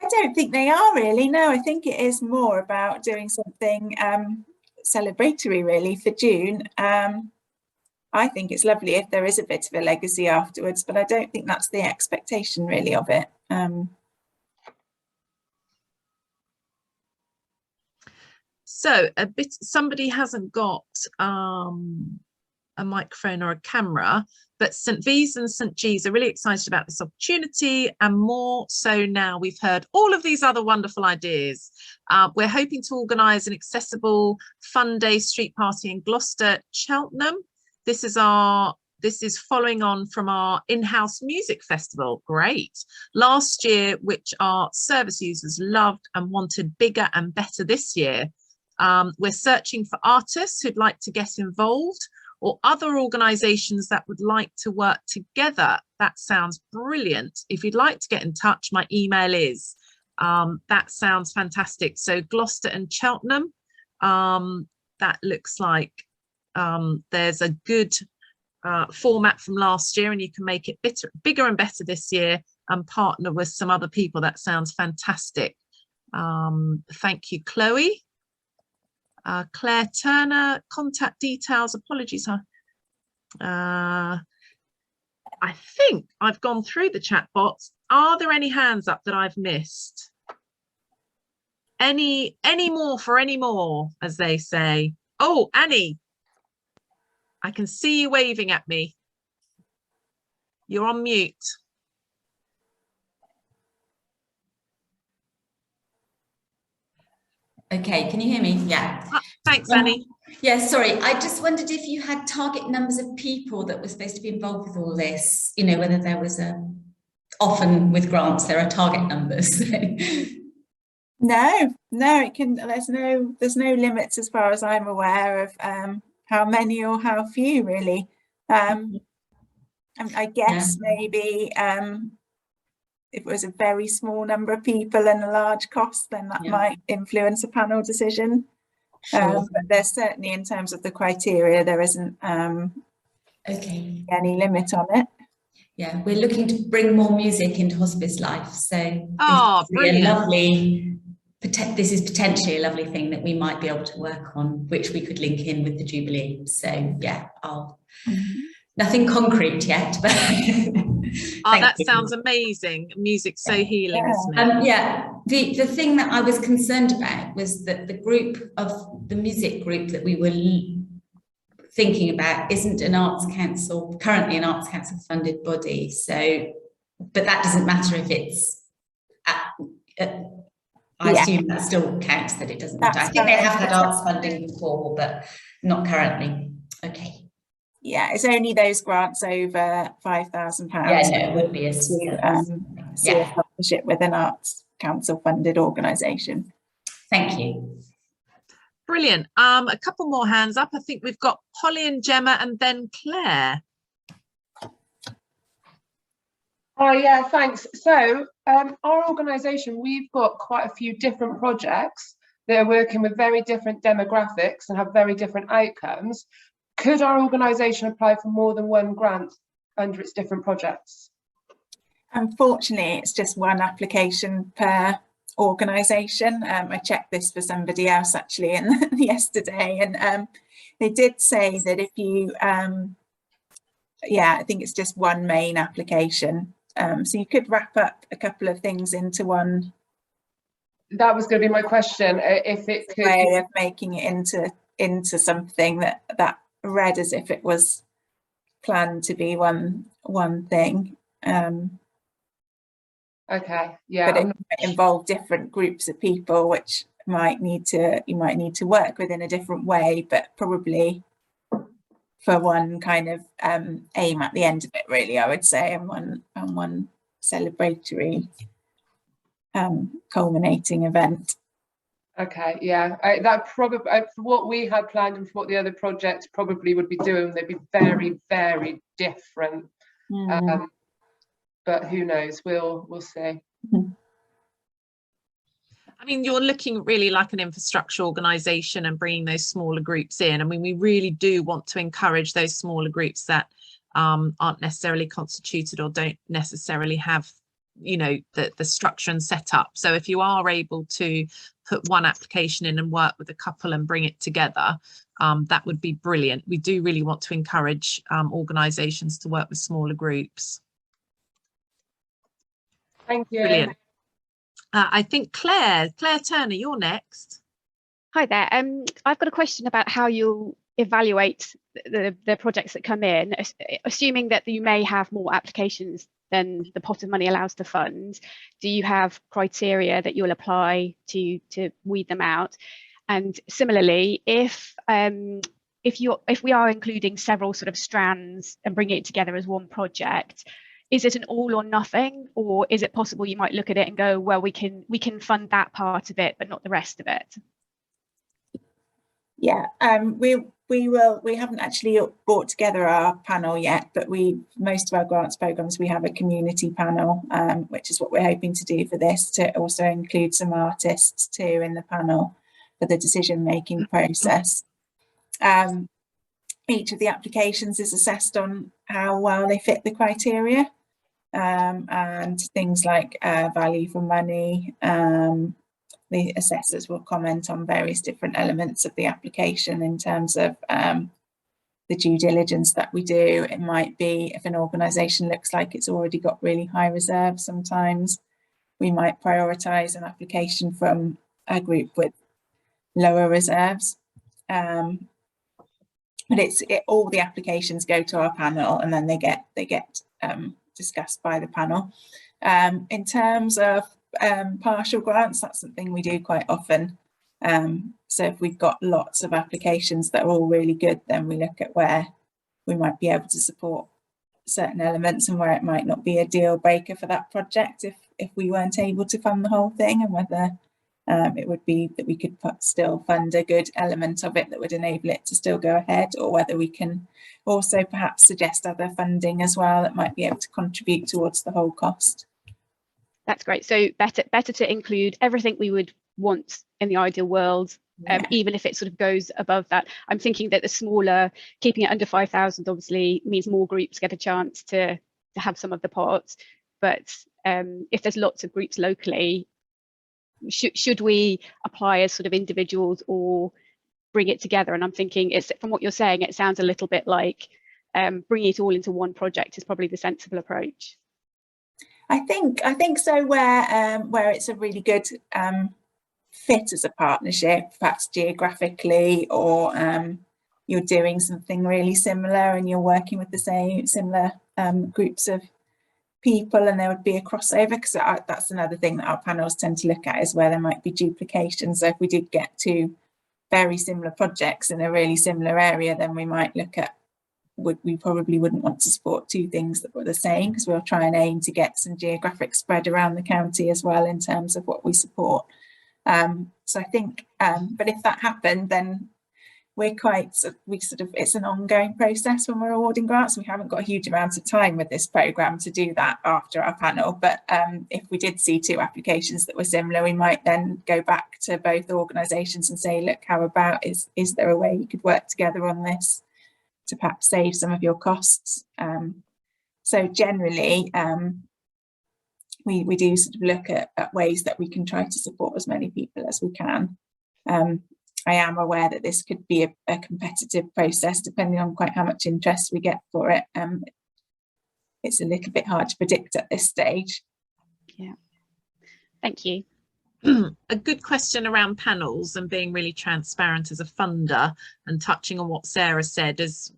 Speaker 2: I don't think they are really. No, I think it is more about doing something celebratory really for June. I think it's lovely if there is a bit of a legacy afterwards, but I don't think that's the expectation really of it.
Speaker 1: So somebody hasn't got a microphone or a camera, but St V's and St G's are really excited about this opportunity, and more so now we've heard all of these other wonderful ideas. We're hoping to organise an accessible fun day street party in Gloucester, Cheltenham. This is following on from our in-house music festival. Great. Last year, which our service users loved and wanted bigger and better this year. We're searching for artists who'd like to get involved, or other organisations that would like to work together. That sounds brilliant. If you'd like to get in touch, my email is. That sounds fantastic. So Gloucester and Cheltenham, that looks like there's a good format from last year, and you can make it bigger and better this year and partner with some other people. That sounds fantastic. Thank you, Chloe. Claire Turner, contact details, apologies. I think I've gone through the chat box. Are there any hands up that I've missed? Any more for any more, as they say? Oh, Annie, I can see you waving at me. You're on mute.
Speaker 16: Okay, can you hear me? Yeah.
Speaker 1: Thanks, Annie.
Speaker 16: Yeah, sorry. I just wondered if you had target numbers of people that were supposed to be involved with all this, you know, whether there was often with grants, there are target numbers.
Speaker 2: No, it can, there's no limits as far as I'm aware of how many or how few really. I guess maybe if it was a very small number of people and a large cost, then that might influence a panel decision.
Speaker 16: Sure.
Speaker 2: But there's certainly, in terms of the criteria, there isn't any limit on it.
Speaker 16: Yeah, we're looking to bring more music into hospice life. So this is potentially a lovely thing that we might be able to work on, which we could link in with the Jubilee. So yeah, nothing concrete yet, but
Speaker 1: that sounds amazing. Music's so healing, isn't it?
Speaker 16: Yeah, the thing that I was concerned about was that the music group that we were thinking about isn't currently an Arts Council funded body. So, but that doesn't matter if it's I assume that still counts, that it doesn't matter. I think they have had arts funding before, but not currently. Okay.
Speaker 2: Yeah, it's only those grants over £5,000.
Speaker 16: Yeah, no, it would be a
Speaker 2: partnership with an Arts Council funded organisation.
Speaker 16: Thank you.
Speaker 1: Brilliant. A couple more hands up. I think we've got Holly and Gemma, and then Claire.
Speaker 17: Yeah, thanks. So our organisation, we've got quite a few different projects that are working with very different demographics and have very different outcomes. Could our organisation apply for more than one grant under its different projects?
Speaker 2: Unfortunately, it's just one application per organisation. I checked this for somebody else actually yesterday, and they did say that if you, I think it's just one main application. So you could wrap up a couple of things into one.
Speaker 17: That was going to be my question. If it could,
Speaker 2: way of making it into something that read as if it was planned to be one thing.
Speaker 17: Okay, yeah.
Speaker 2: But it might involve different groups of people, which you might need to work with in a different way, but probably for one kind of aim at the end of it, really, I would say, and one celebratory culminating event.
Speaker 17: Okay, yeah, that probably for what we had planned and for what the other projects probably would be doing, they'd be very, very different. But who knows? We'll see.
Speaker 1: I mean, you're looking really like an infrastructure organisation and bringing those smaller groups in. I mean, we really do want to encourage those smaller groups that aren't necessarily constituted or don't necessarily have you know, the structure and setup. So if you are able to put one application in and work with a couple and bring it together, that would be brilliant. We do really want to encourage organisations to work with smaller groups.
Speaker 17: Thank you.
Speaker 1: Brilliant. I think Claire Turner, you're next.
Speaker 18: Hi there. I've got a question about how you'll evaluate the projects that come in, assuming that you may have more applications than the pot of money allows to fund. Do you have criteria that you'll apply to weed them out? And similarly, if we are including several sort of strands and bringing it together as one project, is it an all or nothing, or is it possible you might look at it and go, well, we can fund that part of it but not the rest of it?
Speaker 2: Yeah, we haven't actually brought together our panel yet, but most of our grants programs, we have a community panel, which is what we're hoping to do for this, to also include some artists too in the panel for the decision-making process. Each of the applications is assessed on how well they fit the criteria, and things like value for money. The assessors will comment on various different elements of the application in terms of the due diligence that we do. It might be if an organisation looks like it's already got really high reserves, sometimes we might prioritise an application from a group with lower reserves. But all the applications go to our panel and then they get discussed by the panel. In terms of partial grants, that's something we do quite often. So if we've got lots of applications that are all really good, then we look at where we might be able to support certain elements and where it might not be a deal breaker for that project if we weren't able to fund the whole thing, and whether it would be that we could still fund a good element of it that would enable it to still go ahead, or whether we can also perhaps suggest other funding as well that might be able to contribute towards the whole cost. That's great. So better to include everything we would want in the ideal world, even if it sort of goes above that. I'm thinking that the smaller, keeping it under 5,000 obviously means more groups get a chance to have some of the pots. But if there's lots of groups locally, should we apply as sort of individuals or bring it together? And I'm thinking, from what you're saying, it sounds a little bit like bringing it all into one project is probably the sensible approach. I think so, where it's a really good fit as a partnership, perhaps geographically, or you're doing something really similar and you're working with the similar groups of people, and there would be a crossover, because that's another thing that our panels tend to look at, is where there might be duplication. So if we did get two very similar projects in a really similar area, then we might look at, we probably wouldn't want to support two things that were the same, because we'll try and aim to get some geographic spread around the county as well in terms of what we support. So I think, but if that happened, then it's an ongoing process when we're awarding grants. We haven't got a huge amount of time with this programme to do that after our panel, but if we did see two applications that were similar, we might then go back to both organisations and say, look, how about, is there a way you could work together on this to perhaps save some of your costs? So generally, we do sort of look at ways that we can try to support as many people as we can. I am aware that this could be a competitive process depending on quite how much interest we get for it. It's a little bit hard to predict at this stage. Yeah, thank you.
Speaker 1: A good question around panels and being really transparent as a funder, and touching on what Sarah said, is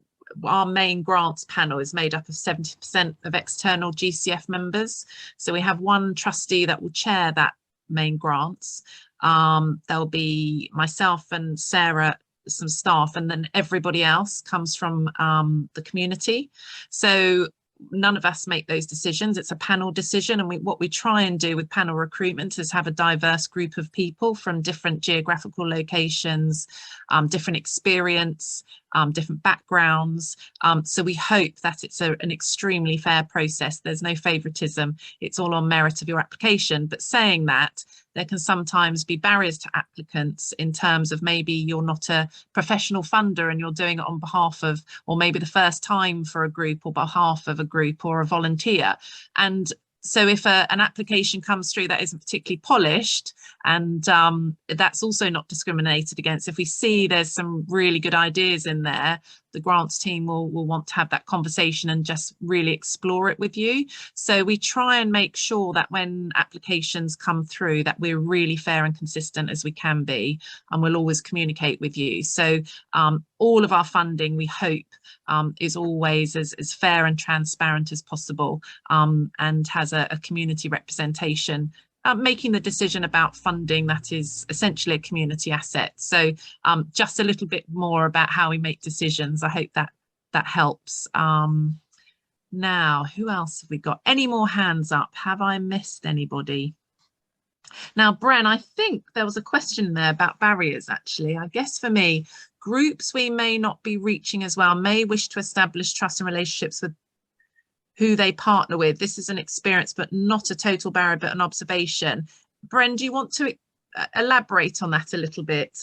Speaker 1: our main grants panel is made up of 70% of external GCF members. So we have one trustee that will chair that main grants. There'll be myself and Sarah, some staff, and then everybody else comes from the community. So none of us make those decisions. It's a panel decision, and what we try and do with panel recruitment is have a diverse group of people from different geographical locations, different experience, different backgrounds. So we hope that it's an extremely fair process. There's no favoritism. It's all on merit of your application. But saying that, there can sometimes be barriers to applicants in terms of maybe you're not a professional funder and you're doing it on behalf of, or maybe the first time for a group or behalf of a group or a volunteer. And So if an application comes through that isn't particularly polished, and that's also not discriminated against, if we see there's some really good ideas in there, the grants team will want to have that conversation and just really explore it with you. So we try and make sure that when applications come through that we're really fair and consistent as we can be, and we'll always communicate with you. So all of our funding, we hope, is always as fair and transparent as possible, and has a community representation, making the decision about funding that is essentially a community asset. So just a little bit more about how we make decisions. I hope that helps. Now, who else have we got? Any more hands up? Have I missed anybody? Now, Bren, I think there was a question there about barriers, actually. I guess for me, groups we may not be reaching as well may wish to establish trust and relationships with who they partner with. This is an experience, but not a total barrier, but an observation. Bren, do you want to elaborate on that a little bit?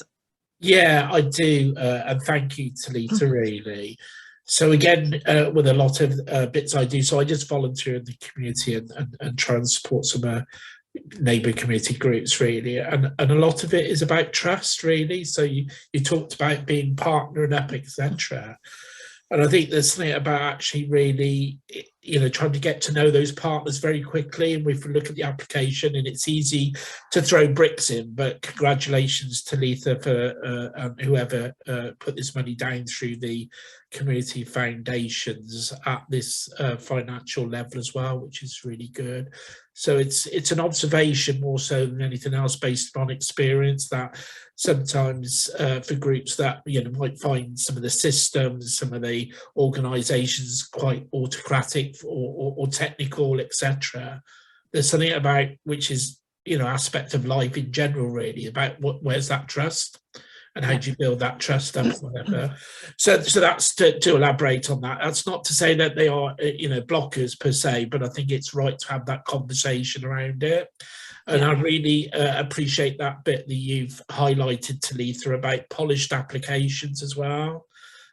Speaker 19: Yeah, I do. And thank you, Talita, really. So again, with a lot of bits I do, so I just volunteer in the community and try and support some neighbour community groups, really, and a lot of it is about trust, really. So you talked about being partnering up, etc. And I think there's something about actually really, trying to get to know those partners very quickly. And we look at the application, and it's easy to throw bricks in, but congratulations to Letha for whoever put this money down through the community foundations at this financial level as well, which is really good. So it's an observation more so than anything else, based on experience, that sometimes for groups that might find some of the systems, some of the organisations quite autocratic or technical, etc. There's something about, which is aspect of life in general, really, about where's that trust and how do you build that trust up, whatever. So that's to elaborate on that. That's not to say that they are blockers per se, but I think it's right to have that conversation around it. And I really appreciate that bit that you've highlighted, Talitha, about polished applications as well.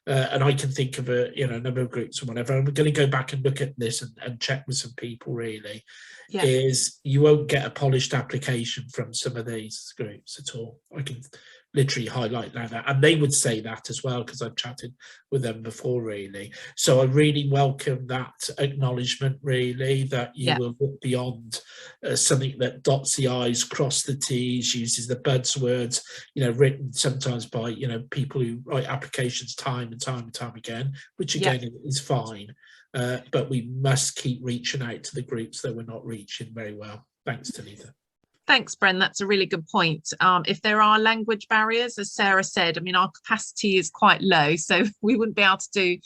Speaker 19: And I can think of a number of groups and whatever. I'm going to go back and look at this and check with some people, really. Yeah. Is you won't get a polished application from some of these groups at all. I can literally highlight that, and they would say that as well, because I've chatted with them before, really. So I really welcome that acknowledgement, really, that you will look beyond something that dots the I's, cross the T's, uses the buzzwords, written sometimes by people who write applications time and time and time again, which again is fine, but we must keep reaching out to the groups that we're not reaching very well. Thanks, Talita.
Speaker 1: Thanks, Bren. That's a really good point. If there are language barriers, as Sarah said, I mean, our capacity is quite low, so we wouldn't be able to do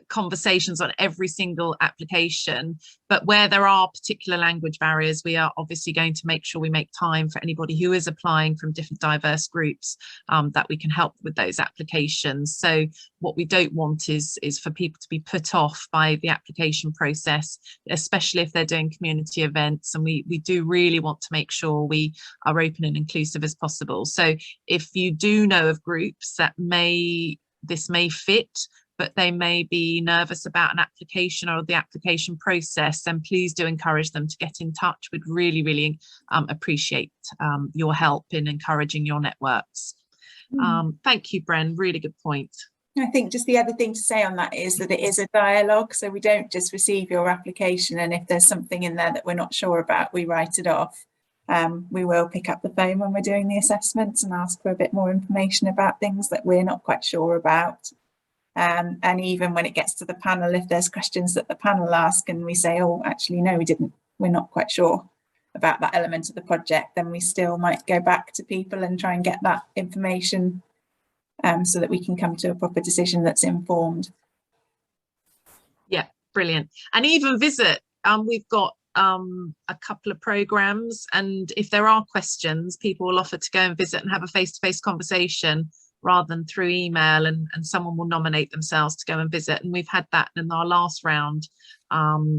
Speaker 1: conversations on every single application. But where there are particular language barriers, we are obviously going to make sure we make time for anybody who is applying from different diverse groups, that we can help with those applications. So what we don't want is for people to be put off by the application process, especially if they're doing community events. And we do really want to make sure we are open and inclusive as possible. So if you do know of groups that this may fit, but they may be nervous about an application or the application process, then please do encourage them to get in touch. We'd really, really appreciate your help in encouraging your networks. Thank you, Bren. Really good point.
Speaker 2: I think just the other thing to say on that is that it is a dialogue, so we don't just receive your application, and if there's something in there that we're not sure about, we write it off. We will pick up the phone when we're doing the assessments and ask for a bit more information about things that we're not quite sure about. And even when it gets to the panel, if there's questions that the panel ask and we say, oh, actually, no, we're not quite sure about that element of the project, then we still might go back to people and try and get that information, so that we can come to a proper decision that's informed.
Speaker 1: Yeah, brilliant. And even visit, we've got a couple of programs, and if there are questions, people will offer to go and visit and have a face-to-face conversation rather than through email, and someone will nominate themselves to go and visit. And we've had that in our last round.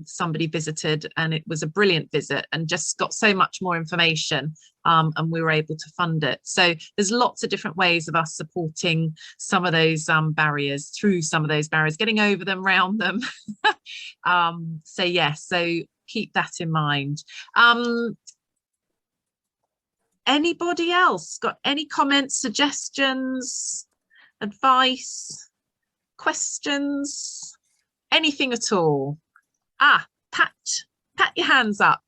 Speaker 1: Somebody visited, and it was a brilliant visit and just got so much more information, and we were able to fund it. So there's lots of different ways of us supporting some of those barriers, through some of those barriers, getting over them, round them. So yes, so keep that in mind. Anybody else got any comments, suggestions, advice, questions, anything at all? Pat your hands up.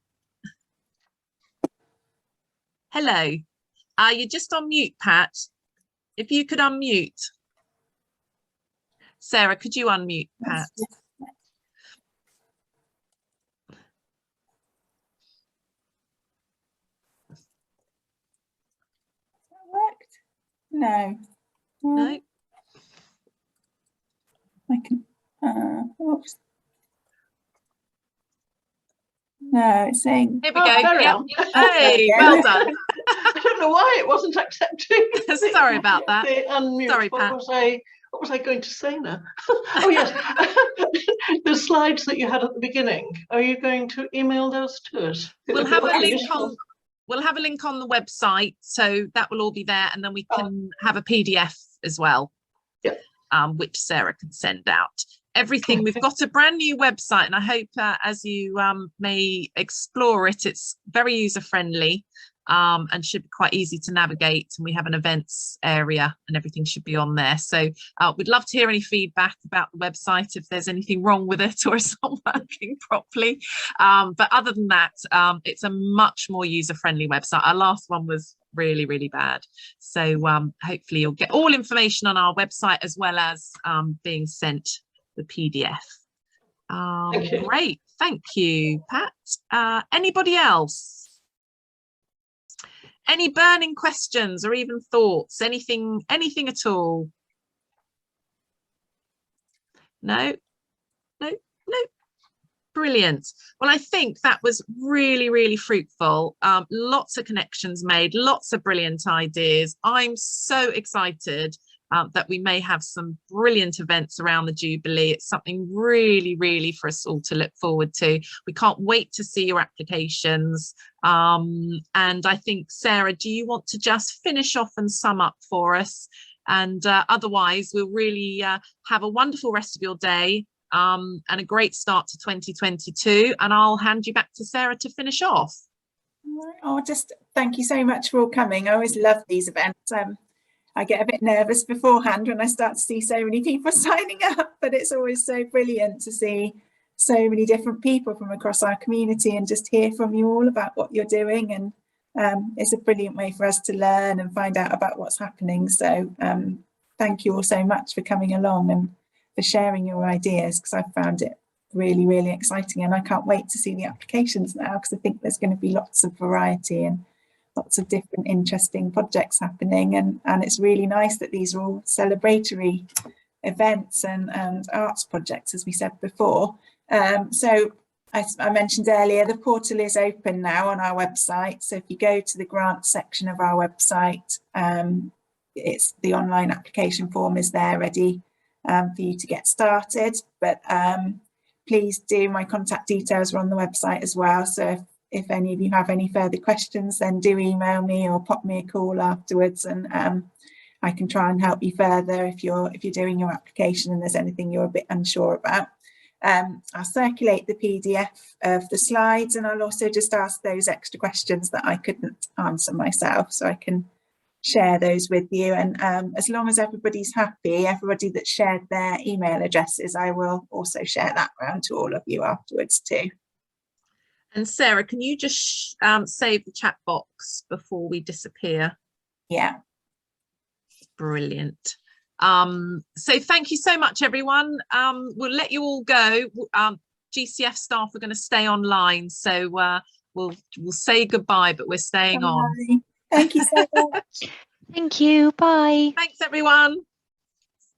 Speaker 1: Hello. You're just on mute, Pat. If you could unmute. Sarah, could you unmute Pat?
Speaker 2: Worked? No.
Speaker 1: No.
Speaker 2: I can. Oops. No, it's saying.
Speaker 1: Here we go. Yep. Hey, well done.
Speaker 20: I don't know why it wasn't accepting.
Speaker 1: Sorry about that.
Speaker 20: The unmute.
Speaker 1: Sorry, Pat.
Speaker 20: What was I going to say now? Oh yes, the slides that you had at the beginning. Are you going to email those to us?
Speaker 1: We'll have a link on. We'll have a link on the website, so that will all be there, and then we can have a PDF as well, which Sarah can send out. Everything, we've got a brand new website, and I hope as you may explore it, it's very user friendly and should be quite easy to navigate, and we have an events area and everything should be on there. So we'd love to hear any feedback about the website, if there's anything wrong with it or it's not working properly, but other than that, it's a much more user friendly website. Our last one was really bad, so hopefully you'll get all information on our website as well as being sent the PDF. Great, thank you, Pat. Anybody else? Any burning questions or even thoughts? Anything at all? No. Brilliant. Well, I think that was really fruitful. Lots of connections made, lots of brilliant ideas. I'm so excited that we may have some brilliant events around the Jubilee. It's something really for us all to look forward to. We can't wait to see your applications. And I think, Sarah, do you want to just finish off and sum up for us? And otherwise, we'll really have a wonderful rest of your day and a great start to 2022. And I'll hand you back to Sarah to finish off.
Speaker 2: Oh, just thank you so much for all coming. I always love these events. I get a bit nervous beforehand when I start to see so many people signing up, but it's always so brilliant to see so many different people from across our community and just hear from you all about what you're doing. And it's a brilliant way for us to learn and find out about what's happening. So thank you all so much for coming along and for sharing your ideas, because I've found it really exciting, and I can't wait to see the applications now, because I think there's going to be lots of variety and lots of different interesting projects happening, and it's really nice that these are all celebratory events and arts projects, as we said before. So I mentioned earlier, the portal is open now on our website, so if you go to the grant section of our website, it's the online application form is there ready for you to get started. But please do, my contact details are on the website as well, so if any of you have any further questions, then do email me or pop me a call afterwards, and I can try and help you further if you're doing your application and there's anything you're a bit unsure about. I'll circulate the PDF of the slides, and I'll also just ask those extra questions that I couldn't answer myself, so I can share those with you. And as long as everybody's happy, everybody that shared their email addresses, I will also share that around to all of you afterwards too.
Speaker 1: And Sarah, can you just save the chat box before we disappear?
Speaker 2: Yeah.
Speaker 1: Brilliant. So thank you so much, everyone. We'll let you all go. GCF staff are going to stay online, so we'll say goodbye, but we're staying on.
Speaker 2: Thank you so much.
Speaker 4: Thank you. Bye.
Speaker 1: Thanks, everyone.